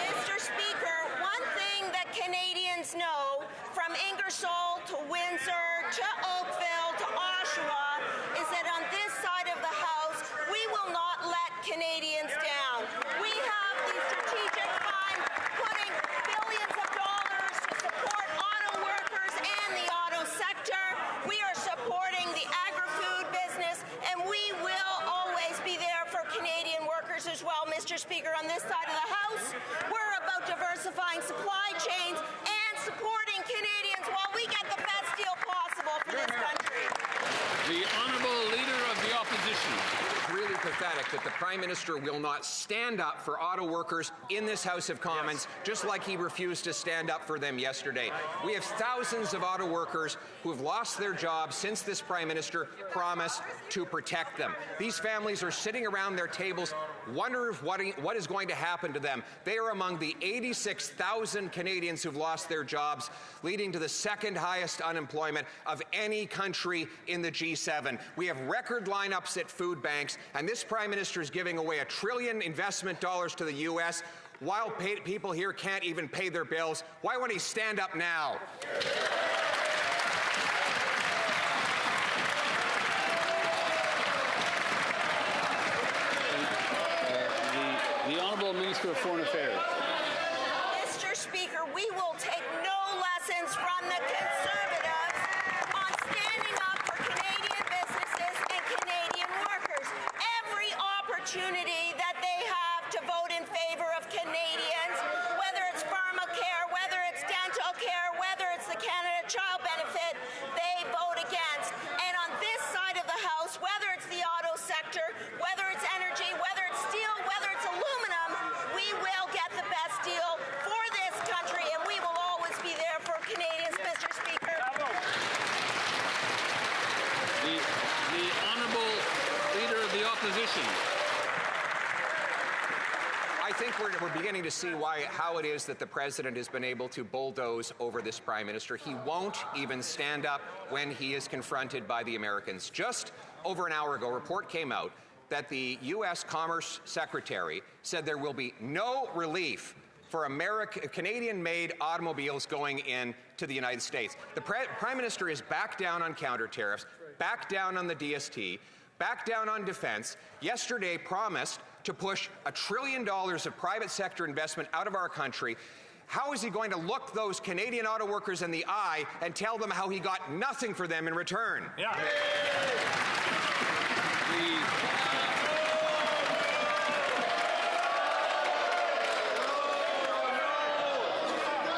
S20: Mr. Speaker, one thing that Canadians know from Ingersoll to Windsor to Oakville to Oshawa is that on this side of the House, we will not let Canadians down. We have the strategic fund putting billions of dollars to support auto workers and the auto sector. We are supporting the agri-food business, and we will always be there for Canadian workers as well, Mr. Speaker. On this side of the House, we're about diversifying supply chains and supporting Canadians while we get the best deal possible for this country.
S2: The Honourable Leader of the Opposition.
S18: It's really pathetic that the Prime Minister will not stand up for auto workers in this House of Commons, just like he refused to stand up for them yesterday. We have thousands of auto workers who have lost their jobs since this Prime Minister promised to protect them. These families are sitting around their tables wondering what is going to happen to them. They are among the 86,000 Canadians who've lost their jobs, leading to the second highest unemployment of any country in the G7. We have record lineups at food banks, and this Prime Minister is giving away $1 trillion investment dollars to the U.S. while people here can't even pay their bills. Why won't he stand up now?
S2: The Honourable Minister of Foreign Affairs.
S20: Mr. Speaker, we will take no lessons from the Conservatives on standing up for Canadian businesses and Canadian workers. Every opportunity opportunity that they have to vote in favor of Canadians, whether it's pharmacare, whether it's dental care, whether it's the Canada Child Benefit, they vote against. And on this side of the House, whether it's the auto sector, whether it's energy, whether it's steel, whether it's aluminum, we will get the best deal for this country, and we will always be there for Canadians, Mr. Speaker.
S2: The Honourable Leader of the Opposition.
S18: I think we're beginning to see how it is that the president has been able to bulldoze over this prime minister. He won't even stand up when he is confronted by the Americans. Just over an hour ago, a report came out that the U.S. Commerce Secretary said there will be no relief for Canadian-made automobiles going into the United States. The Prime Minister is back down on counter tariffs, back down on the DST, back down on defense. Yesterday promised to push $1 trillion of private sector investment out of our country. How is he going to look those Canadian auto workers in the eye and tell them how he got nothing for them in return?
S2: Yeah.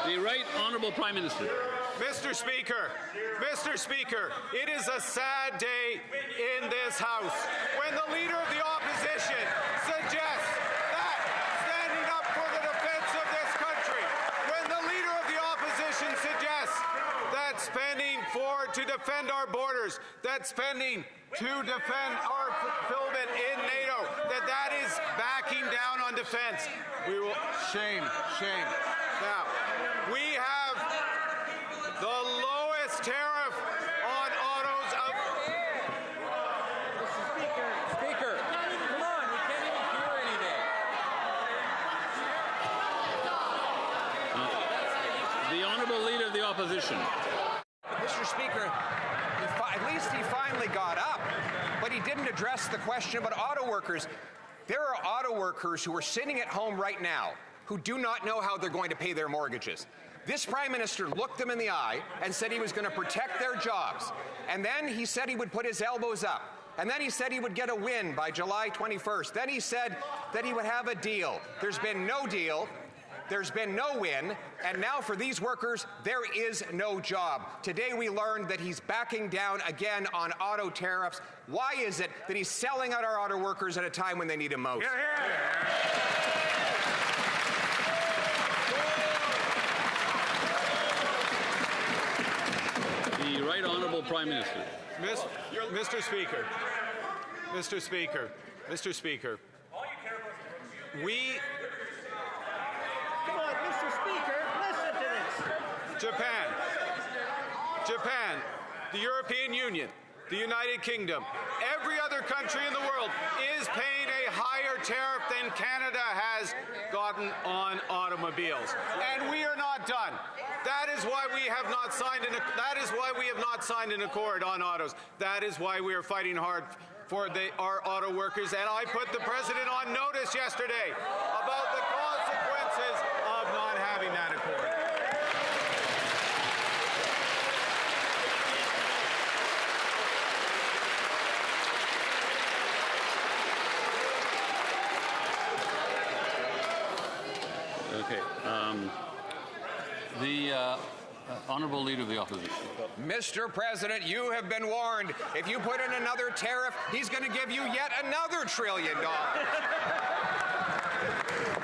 S2: The Right Honourable Prime Minister.
S1: Mr. Speaker, it is a sad day in this House when the Leader of the Opposition suggests that standing up for the defense of this country, when the Leader of the Opposition suggests that spending to defend our borders, that spending to defend our fulfillment in NATO, that is backing down on defense. Shame. Now, we have the lowest tariff on autos of...
S9: Speaker, come on, we can't even hear anything.
S2: The Honourable Leader of the Opposition.
S18: Mr. Speaker, at least he finally got up, but he didn't address the question about auto workers. There are auto workers who are sitting at home right now who do not know how they're going to pay their mortgages. This Prime Minister looked them in the eye and said he was going to protect their jobs. And then he said he would put his elbows up. And then he said he would get a win by July 21st. Then he said that he would have a deal. There's been no deal. There's been no win. And now for these workers, there is no job. Today we learned that he's backing down again on auto tariffs. Why is it that he's selling out our auto workers at a time when they need him most?
S2: The Right Honourable Prime Minister.
S1: Mr. Speaker,
S9: Come on, Mr. Speaker, listen to this.
S1: Japan, the European Union, the United Kingdom, every other country in the world is paying a higher tariff than Canada has gotten on automobiles. And we are not done. That is why we have not signed an accord on autos. That is why we are fighting hard for our auto workers. And I put the President on notice yesterday about the consequences of not having that accord.
S2: Okay. The Honourable Leader of the Opposition.
S18: Mr. President, you have been warned. If you put in another tariff, he's going to give you yet another $1 trillion.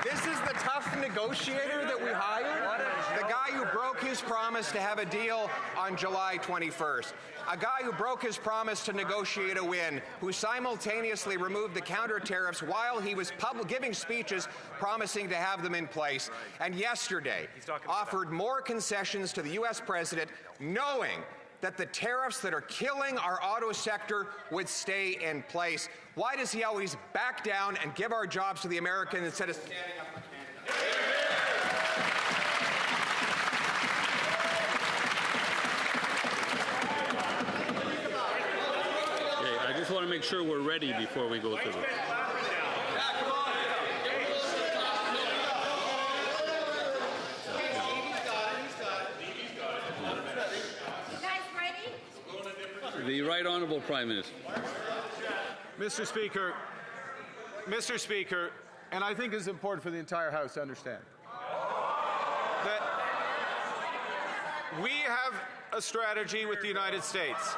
S18: This is the tough negotiator that we hired? The guy who broke his promise to have a deal on July 21st. A guy who broke his promise to negotiate a win, who simultaneously removed the counter tariffs while he was giving speeches promising to have them in place, and yesterday offered more concessions to the U.S. president, knowing that the tariffs that are killing our auto sector would stay in place. Why does he always back down and give our jobs to the Americans instead of standing up for Canada?
S2: I just want to make sure we're ready before we go to the... The Right Honourable Prime Minister.
S1: Mr. Speaker, Mr. Speaker,
S10: And I think it's important for the entire House to understand
S1: that we have a strategy with the United States.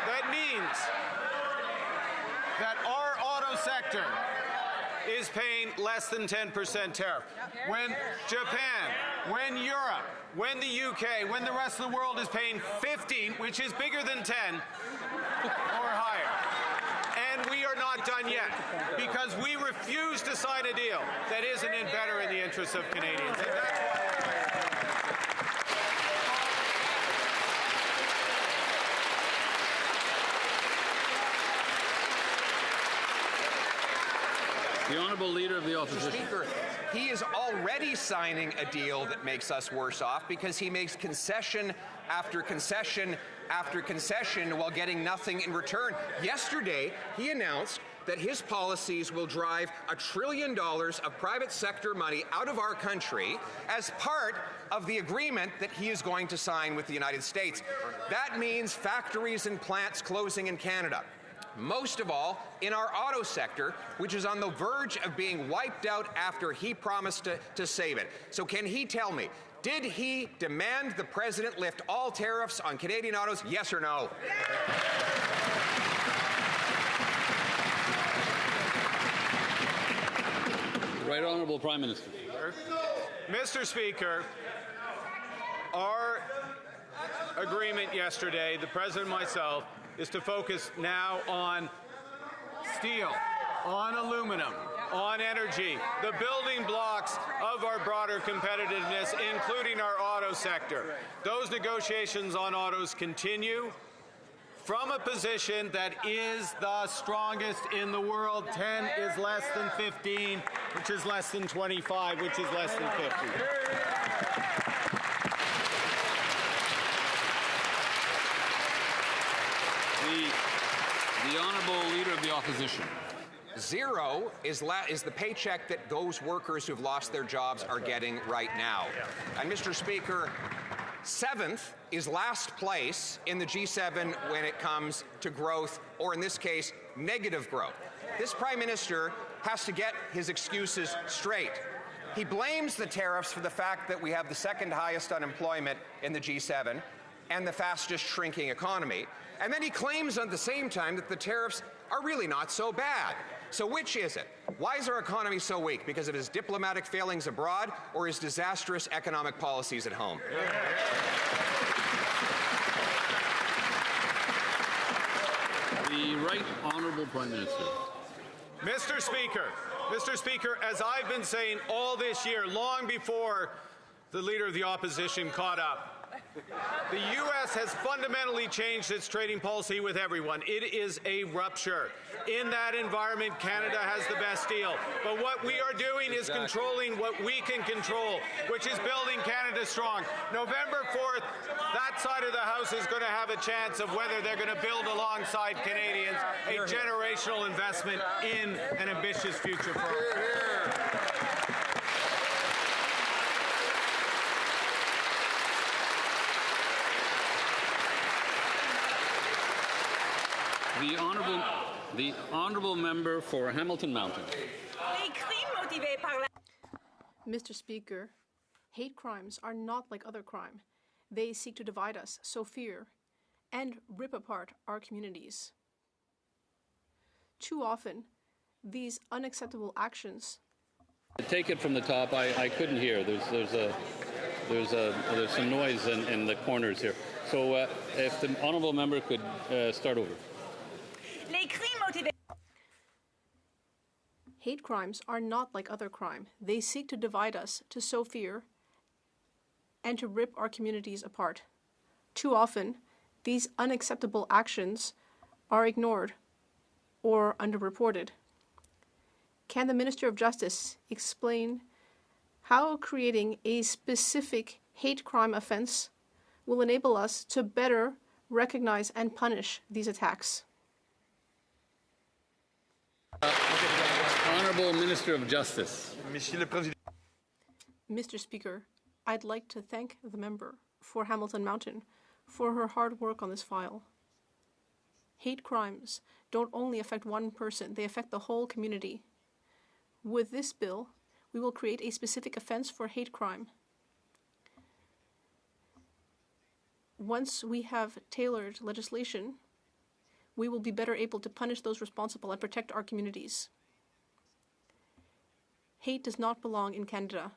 S1: That means that our auto sector is paying less than 10% tariff. When Japan, when Europe, when the UK, when the rest of the world is paying 15, which is bigger than 10 or higher. And we are not done yet because we refuse to sign a deal that isn't better in the interests of Canadians. And that's why
S2: the Honourable Leader of the Opposition.
S18: Mr. Speaker, he is already signing a deal that makes us worse off because he makes concession after concession after concession while getting nothing in return. Yesterday, he announced that his policies will drive $1 trillion of private sector money out of our country as part of the agreement that he is going to sign with the United States. That means factories and plants closing in Canada. Most of all in our auto sector, which is on the verge of being wiped out after he promised to save it. So can he tell me, did he demand the president lift all tariffs on Canadian autos, yes or no?
S2: Right Honourable Prime Minister.
S1: Mr. Speaker, our agreement yesterday, the President and myself, is to focus now on steel, on aluminum, on energy, the building blocks of our broader competitiveness, including our auto sector. Those negotiations on autos continue from a position that is the strongest in the world. 10 is less than 15, which is less than 25, which is less than 50.
S2: The Honourable Leader of the Opposition.
S18: Zero is the paycheck that those workers who've lost their jobs are getting right now. And Mr. Speaker, 7th is last place in the G7 when it comes to growth, or in this case, negative growth. This Prime Minister has to get his excuses straight. He blames the tariffs for the fact that we have the second highest unemployment in the G7 and the fastest shrinking economy. And then he claims at the same time that the tariffs are really not so bad. So which is it? Why is our economy so weak? Because of his diplomatic failings abroad or his disastrous economic policies at home?
S2: The Right Honourable Prime Minister.
S1: Mr. Speaker, as I've been saying all this year, long before the Leader of the Opposition caught up, the U.S. has fundamentally changed its trading policy with everyone. It is a rupture. In that environment, Canada has the best deal. But what we are doing is controlling what we can control, which is building Canada strong. November 4th, that side of the House is going to have a chance of whether they're going to build alongside Canadians a generational investment in an ambitious future for all.
S2: The honourable member for Hamilton Mountain.
S7: Mr. Speaker, hate crimes are not like other crime. They seek to divide us, sow fear, and rip apart our communities. Too often, these unacceptable actions.
S2: Take it from the top. I couldn't hear. There's some noise in the corners here. So if the honourable member could start over.
S7: Hate crimes are not like other crime. They seek to divide us, to sow fear, and to rip our communities apart. Too often, these unacceptable actions are ignored or underreported. Can the Minister of Justice explain how creating a specific hate crime offense will enable us to better recognize and punish these attacks?
S2: Honourable Minister of Justice.
S7: Mr. Speaker, I'd like to thank the member for Hamilton Mountain for her hard work on this file. Hate crimes don't only affect one person, they affect the whole community. With this bill, we will create a specific offense for hate crime. Once we have tailored legislation, we will be better able to punish those responsible and protect our communities. Hate does not belong in Canada,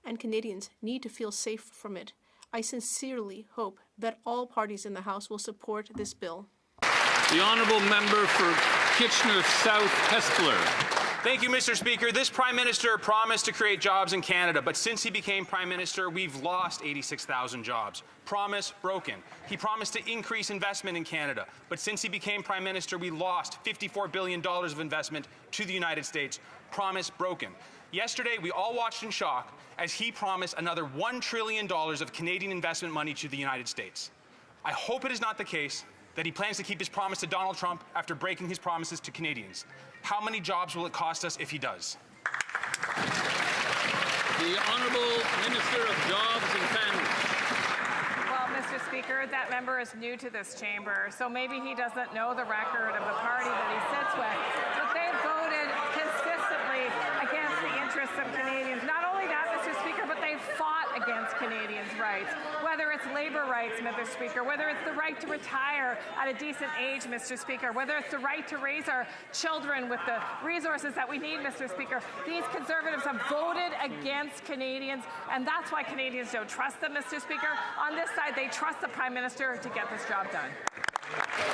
S7: and Canadians need to feel safe from it. I sincerely hope that all parties in the House will support this bill.
S2: The honourable member for Kitchener South Hespeler.
S1: Thank you, Mr. Speaker. This Prime Minister promised to create jobs in Canada, but since he became Prime Minister, we've lost 86,000 jobs. Promise broken. He promised to increase investment in Canada, but since he became Prime Minister, we lost $54 billion of investment to the United States. Promise broken. Yesterday, we all watched in shock as he promised another $1 trillion of Canadian investment money to the United States. I hope it is not the case that he plans to keep his promise to Donald Trump after breaking his promises to Canadians. How many jobs will it cost us if he does?
S2: The Honourable Minister of Jobs and Families.
S24: Well, Mr. Speaker, that member is new to this chamber, so maybe he doesn't know the record of the party that he sits with. But they've voted consistently against the interests of Canadians. Not only that, Mr. Speaker, but they've fought against Canadians' rights, whether it's labour rights, Mr. Speaker, whether it's the right to retire at a decent age, Mr. Speaker, whether it's the right to raise our children with the resources that we need, Mr. Speaker. These Conservatives have voted against Canadians, and that's why Canadians don't trust them, Mr. Speaker. On this side, they trust the Prime Minister to get this job done.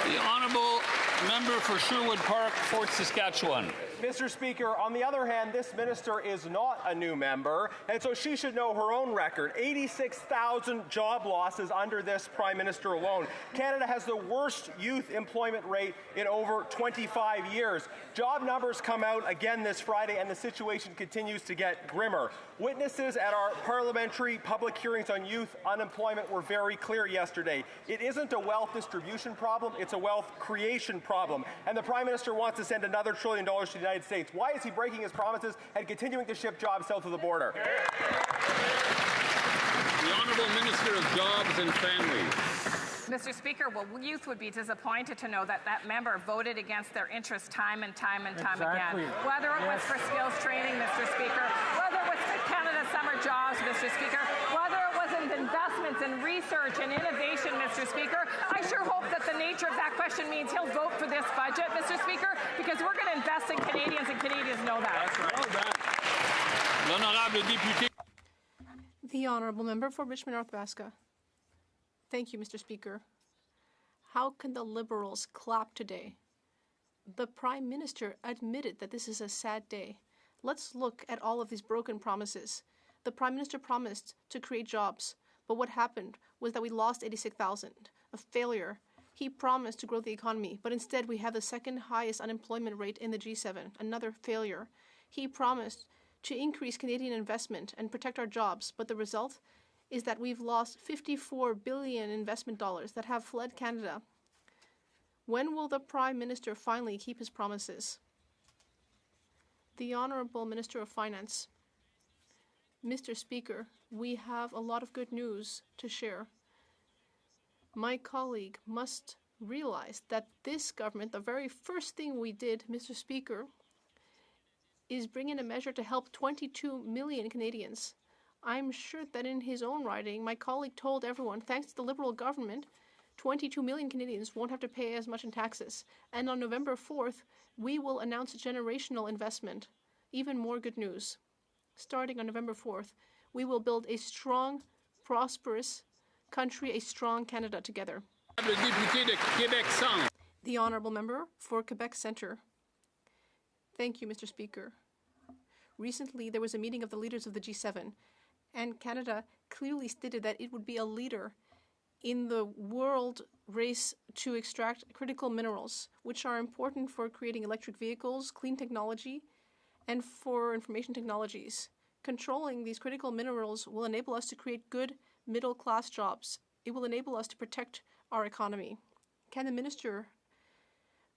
S2: The honourable member for Sherwood Park, Fort Saskatchewan.
S11: Mr. Speaker, on the other hand, this minister is not a new member, and so she should know her own record. 86,000 job losses under this Prime Minister alone. Canada has the worst youth employment rate in over 25 years. Job numbers come out again this Friday, and the situation continues to get grimmer. Witnesses at our parliamentary public hearings on youth unemployment were very clear yesterday. It isn't a wealth distribution problem, it's a wealth creation problem. And the Prime Minister wants to send another $1 trillion to the United States. Why is he breaking his promises and continuing to ship jobs south of the border?
S2: The Honourable Minister of Jobs and Families.
S24: Mr. Speaker, well, youth would be disappointed to know that that member voted against their interests time and time and time again. Whether it was for skills training, Mr. Speaker, whether it was for Canada Summer Jobs, Mr. Speaker, whether it was in investments in research and innovation, Mr. Speaker, I sure hope that the nature of that question means he'll vote for this budget, Mr. Speaker, because we're going to invest in Canadians, and Canadians know that.
S2: L'honorable député.
S7: The Honourable Member for Richmond North Basca. Thank you, Mr. Speaker. How can the Liberals clap today? The Prime Minister admitted that this is a sad day. Let's look at all of these broken promises. The Prime Minister promised to create jobs, but what happened was that we lost 86,000, a failure. He promised to grow the economy, but instead we have the second highest unemployment rate in the G7, another failure. He promised to increase Canadian investment and protect our jobs, but the result is that we've lost $54 billion investment dollars that have fled Canada. When will the Prime Minister finally keep his promises? The Honourable Minister of Finance. Mr. Speaker, we have a lot of good news to share. My colleague must realize that this government, the very first thing we did, Mr. Speaker, is bring in a measure to help 22 million Canadians. I'm sure that in his own writing, my colleague told everyone, thanks to the Liberal government, 22 million Canadians won't have to pay as much in taxes. And on November 4th, we will announce a generational investment. Even more good news. Starting on November 4th, we will build a strong, prosperous country, a strong Canada together. The Honourable Member for Quebec Centre. Thank you, Mr. Speaker. Recently, there was a meeting of the leaders of the G7, and Canada clearly stated that it would be a leader in the world race to extract critical minerals, which are important for creating electric vehicles, clean technology, and for information technologies. Controlling these critical minerals will enable us to create good middle-class jobs. It will enable us to protect our economy. Can the Minister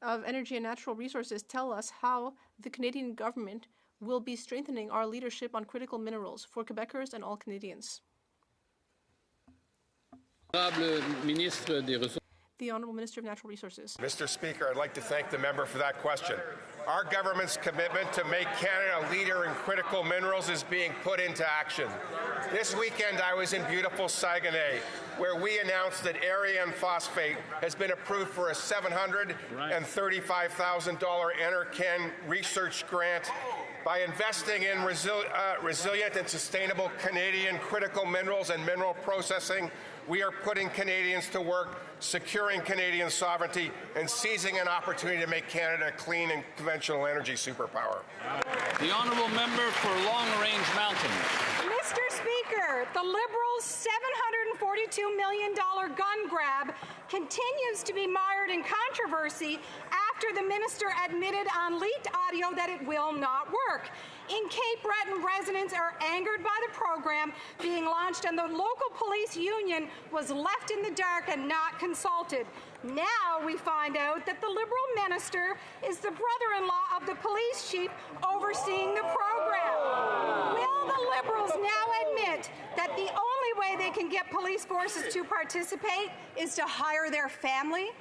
S7: of Energy and Natural Resources tell us how the Canadian government will be strengthening our leadership on critical minerals for Quebecers and all Canadians? The The Honourable Minister of Natural Resources.
S4: Mr. Speaker, I'd like to thank the member for that question. Our government's commitment to make Canada a leader in critical minerals is being put into action. This weekend I was in beautiful Saguenay, where we announced that Ariane phosphate has been approved for a $735,000 NRCan research grant. By investing in resilient and sustainable Canadian critical minerals and mineral processing, we are putting Canadians to work, securing Canadian sovereignty, and seizing an opportunity to make Canada a clean and conventional energy superpower.
S2: The honourable member for Long Range Mountain.
S12: Mr. Speaker, the Liberals' $742 million gun grab continues to be mired in controversy after the minister admitted on leaked audio that it will not work. In Cape Breton, residents are angered by the program being launched, and the local police union was left in the dark and not consulted. Now we find out that the Liberal minister is the brother-in-law of the police chief overseeing the program. Will the Liberals now admit that the only way they can get police forces to participate is to hire their family?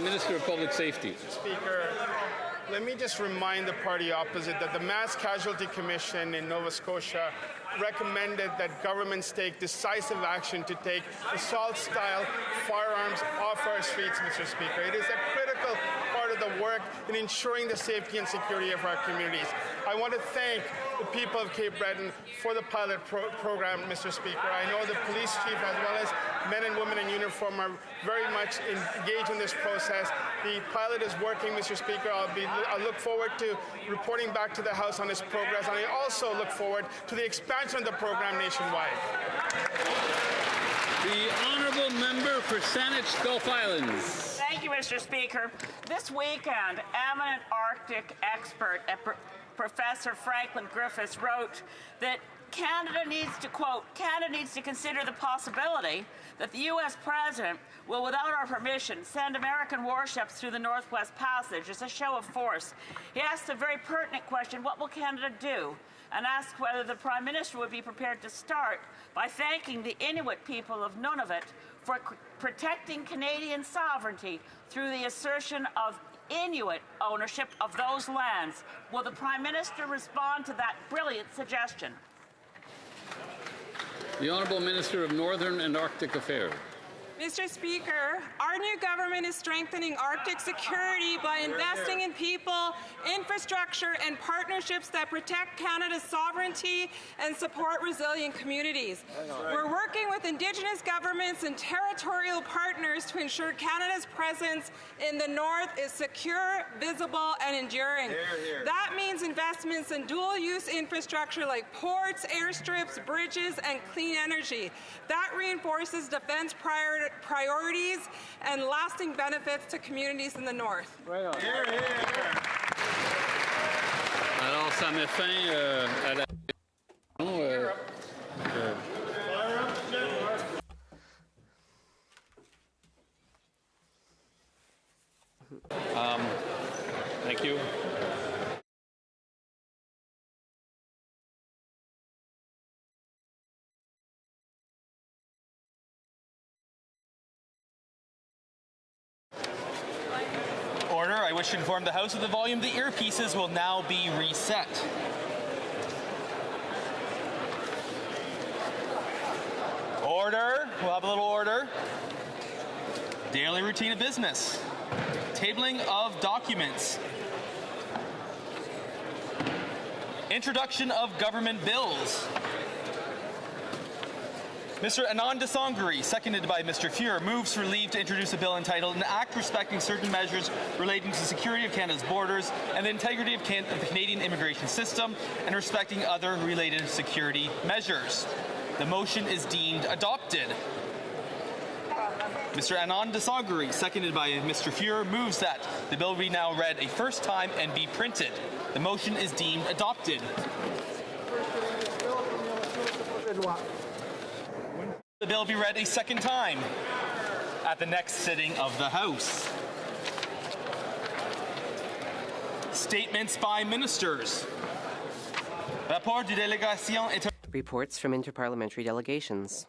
S2: Minister of Public Safety.
S10: Speaker, let me just remind the party opposite that the Mass Casualty Commission in Nova Scotia recommended that governments take decisive action to take assault-style firearms off our streets, Mr. Speaker. It is a critical part of the work in ensuring the safety and security of our communities. I want to thank the people of Cape Breton for the pilot program, Mr. Speaker. I know the police chief as well as men and women in uniform are very much engaged in this process. The pilot is working, Mr. Speaker. I look forward to reporting back to the House on its progress, and I also look forward to the expansion of the program nationwide.
S2: The honourable member for Saanich Gulf Islands.
S13: Thank you, Mr. Speaker. This weekend, eminent Arctic expert Professor Franklin Griffiths wrote that Canada needs to, quote, Canada needs to consider the possibility that the U.S. president will, without our permission, send American warships through the Northwest Passage as a show of force. He asked a very pertinent question, what will Canada do? And asked whether the Prime Minister would be prepared to start by thanking the Inuit people of Nunavut for protecting Canadian sovereignty through the assertion of Inuit ownership of those lands. Will the Prime Minister respond to that brilliant suggestion?
S2: The Honourable Minister of Northern and Arctic Affairs.
S14: Mr. Speaker, our new government is strengthening Arctic security by investing in people, infrastructure, and partnerships that protect Canada's sovereignty and support resilient communities. We're working with Indigenous governments and territorial partners to ensure Canada's presence in the North is secure, visible, and enduring. That means investments in dual-use infrastructure like ports, airstrips, bridges, and clean energy. That reinforces defense priorities and lasting benefits to communities in the North.
S2: Alors, ça met fin à la... Thank you.
S25: Order. I wish to inform the House of the volume the earpieces will now be reset. Order. We'll have a little order. Daily routine of business. Tabling of documents. Introduction of government bills. Mr. Anand Dasangari, seconded by Mr. Fuhr, moves for leave to introduce a bill entitled An Act Respecting Certain Measures Relating to the Security of Canada's Borders and the Integrity of the Canadian Immigration System and respecting other related security measures. The motion is deemed adopted. Mr. Anand Dasaguri, seconded by Mr. Fuhrer, moves that the bill be now read a first time and be printed. The motion is deemed adopted. The bill be read a second time at the next sitting of the House. Statements by ministers.
S17: Reports from interparliamentary delegations.